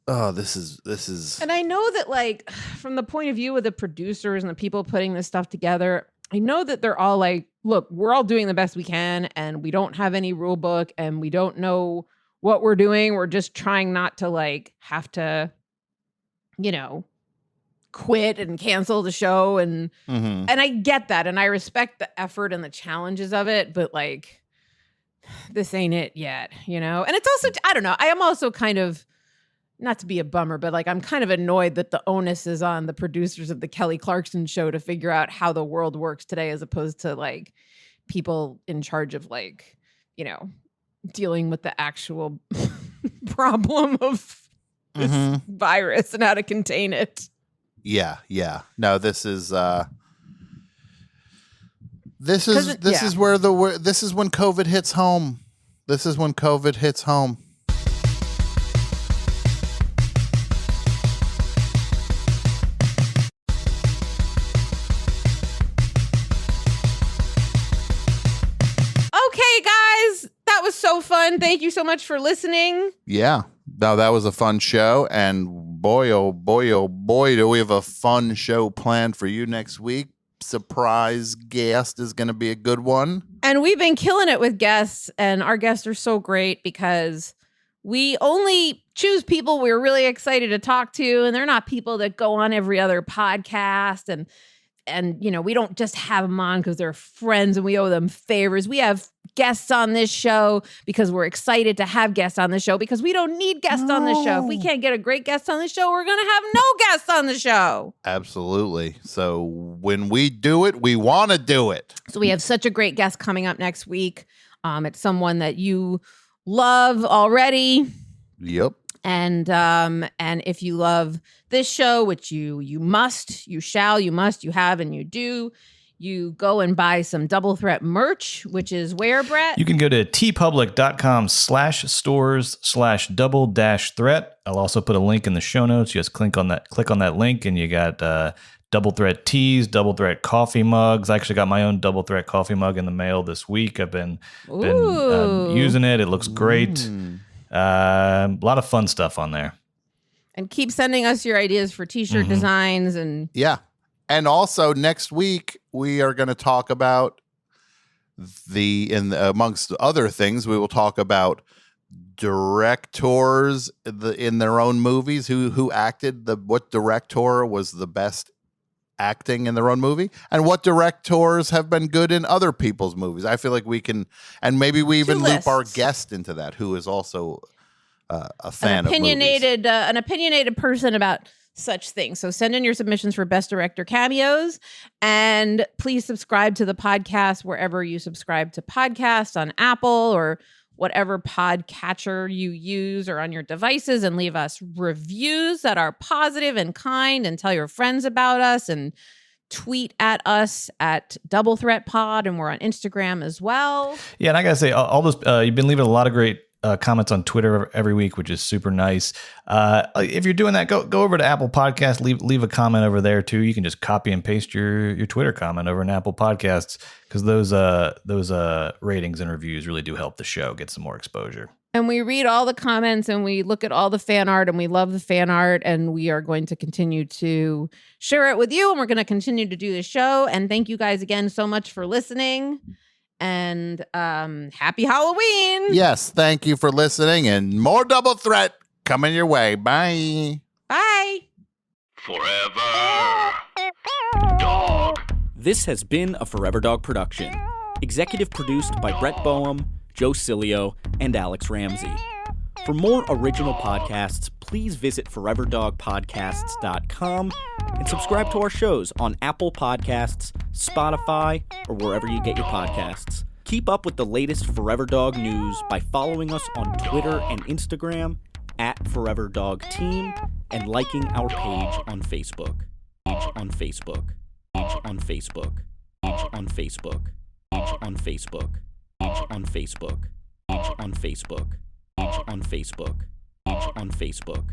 oh, this is. And I know that, like, from the point of view of the producers and the people putting this stuff together, I know that they're all like, look, we're all doing the best we can, and we don't have any rule book, and we don't know what we're doing. We're just trying not to, like, have to, quit and cancel the show. And I get that. And I respect the effort and the challenges of it. But like, this ain't it yet, you know? And it's also, I don't know. I am also kind of, not to be a bummer, but like, I'm kind of annoyed that the onus is on the producers of the Kelly Clarkson show to figure out how the world works today, as opposed to like people in charge of like, you know, dealing with the actual problem of this virus and how to contain it. Yeah. No, this is when COVID hits home. This is when COVID hits home. Okay, guys, that was so fun. Thank you so much for listening. Yeah. No, that was a fun show. And boy, oh boy, do we have a fun show planned for you next week. Surprise guest is going to be a good one. And we've been killing it with guests, and our guests are so great because we only choose people we're really excited to talk to, and they're not people that go on every other podcast. And you know, we don't just have them on because they're friends and we owe them favors. We have guests on this show because we're excited to have guests on the show, because we don't need guests on the show. If we can't get a great guest on the show, we're going to have no guests on the show. Absolutely. So when we do it, we want to do it. So we have such a great guest coming up next week. It's someone that you love already. Yep. And if you love this show, which you must, you shall, you must, you have, and you do, you go and buy some Double Threat merch, which is where, Brett? You can go to tpublic.com/stores/double-threat. I'll also put a link in the show notes. You just click on that link, and you got Double Threat tees, Double Threat coffee mugs. I actually got my own Double Threat coffee mug in the mail this week. I've been using it. It looks great. A lot of fun stuff on there. And keep sending us your ideas for t-shirt designs. And yeah. And also next week, we are going to talk about amongst other things, we will talk about directors in their own movies who acted, what director was the best acting in their own movie, and what directors have been good in other people's movies. I feel like we can, and maybe we even loop our guest into that, who is also a fan of movies. An opinionated person about such things. So send in your submissions for Best Director cameos, and please subscribe to the podcast wherever you subscribe to podcasts, on Apple or whatever podcatcher you use, or on your devices, and leave us reviews that are positive and kind, and tell your friends about us, and tweet at us at DoubleThreatPod, and we're on Instagram as well. Yeah, and I gotta say, all those you've been leaving a lot of great comments on Twitter every week, which is super nice. If you're doing that, go over to Apple Podcasts, leave a comment over there too. You can just copy and paste your Twitter comment over in Apple Podcasts, because those ratings and reviews really do help the show get some more exposure. And we read all the comments, and we look at all the fan art, and we love the fan art, and we are going to continue to share it with you, and we're going to continue to do the show. And thank you guys again so much for listening. And happy Halloween. Yes, thank you for listening, and more Double Threat coming your way. Bye. Bye. Forever Dog. This has been a Forever Dog production. Executive produced by Brett Boehm, Joe Cilio, and Alex Ramsey. For more original podcasts, please visit foreverdogpodcasts.com and subscribe to our shows on Apple Podcasts, Spotify, or wherever you get your podcasts. Keep up with the latest Forever Dog news by following us on Twitter and Instagram at Forever Dog Team, and liking our page on Facebook. Page on Facebook. Page on Facebook. Page on Facebook. Page on Facebook. Page on Facebook. Page on Facebook. Page on Facebook. Page on Facebook.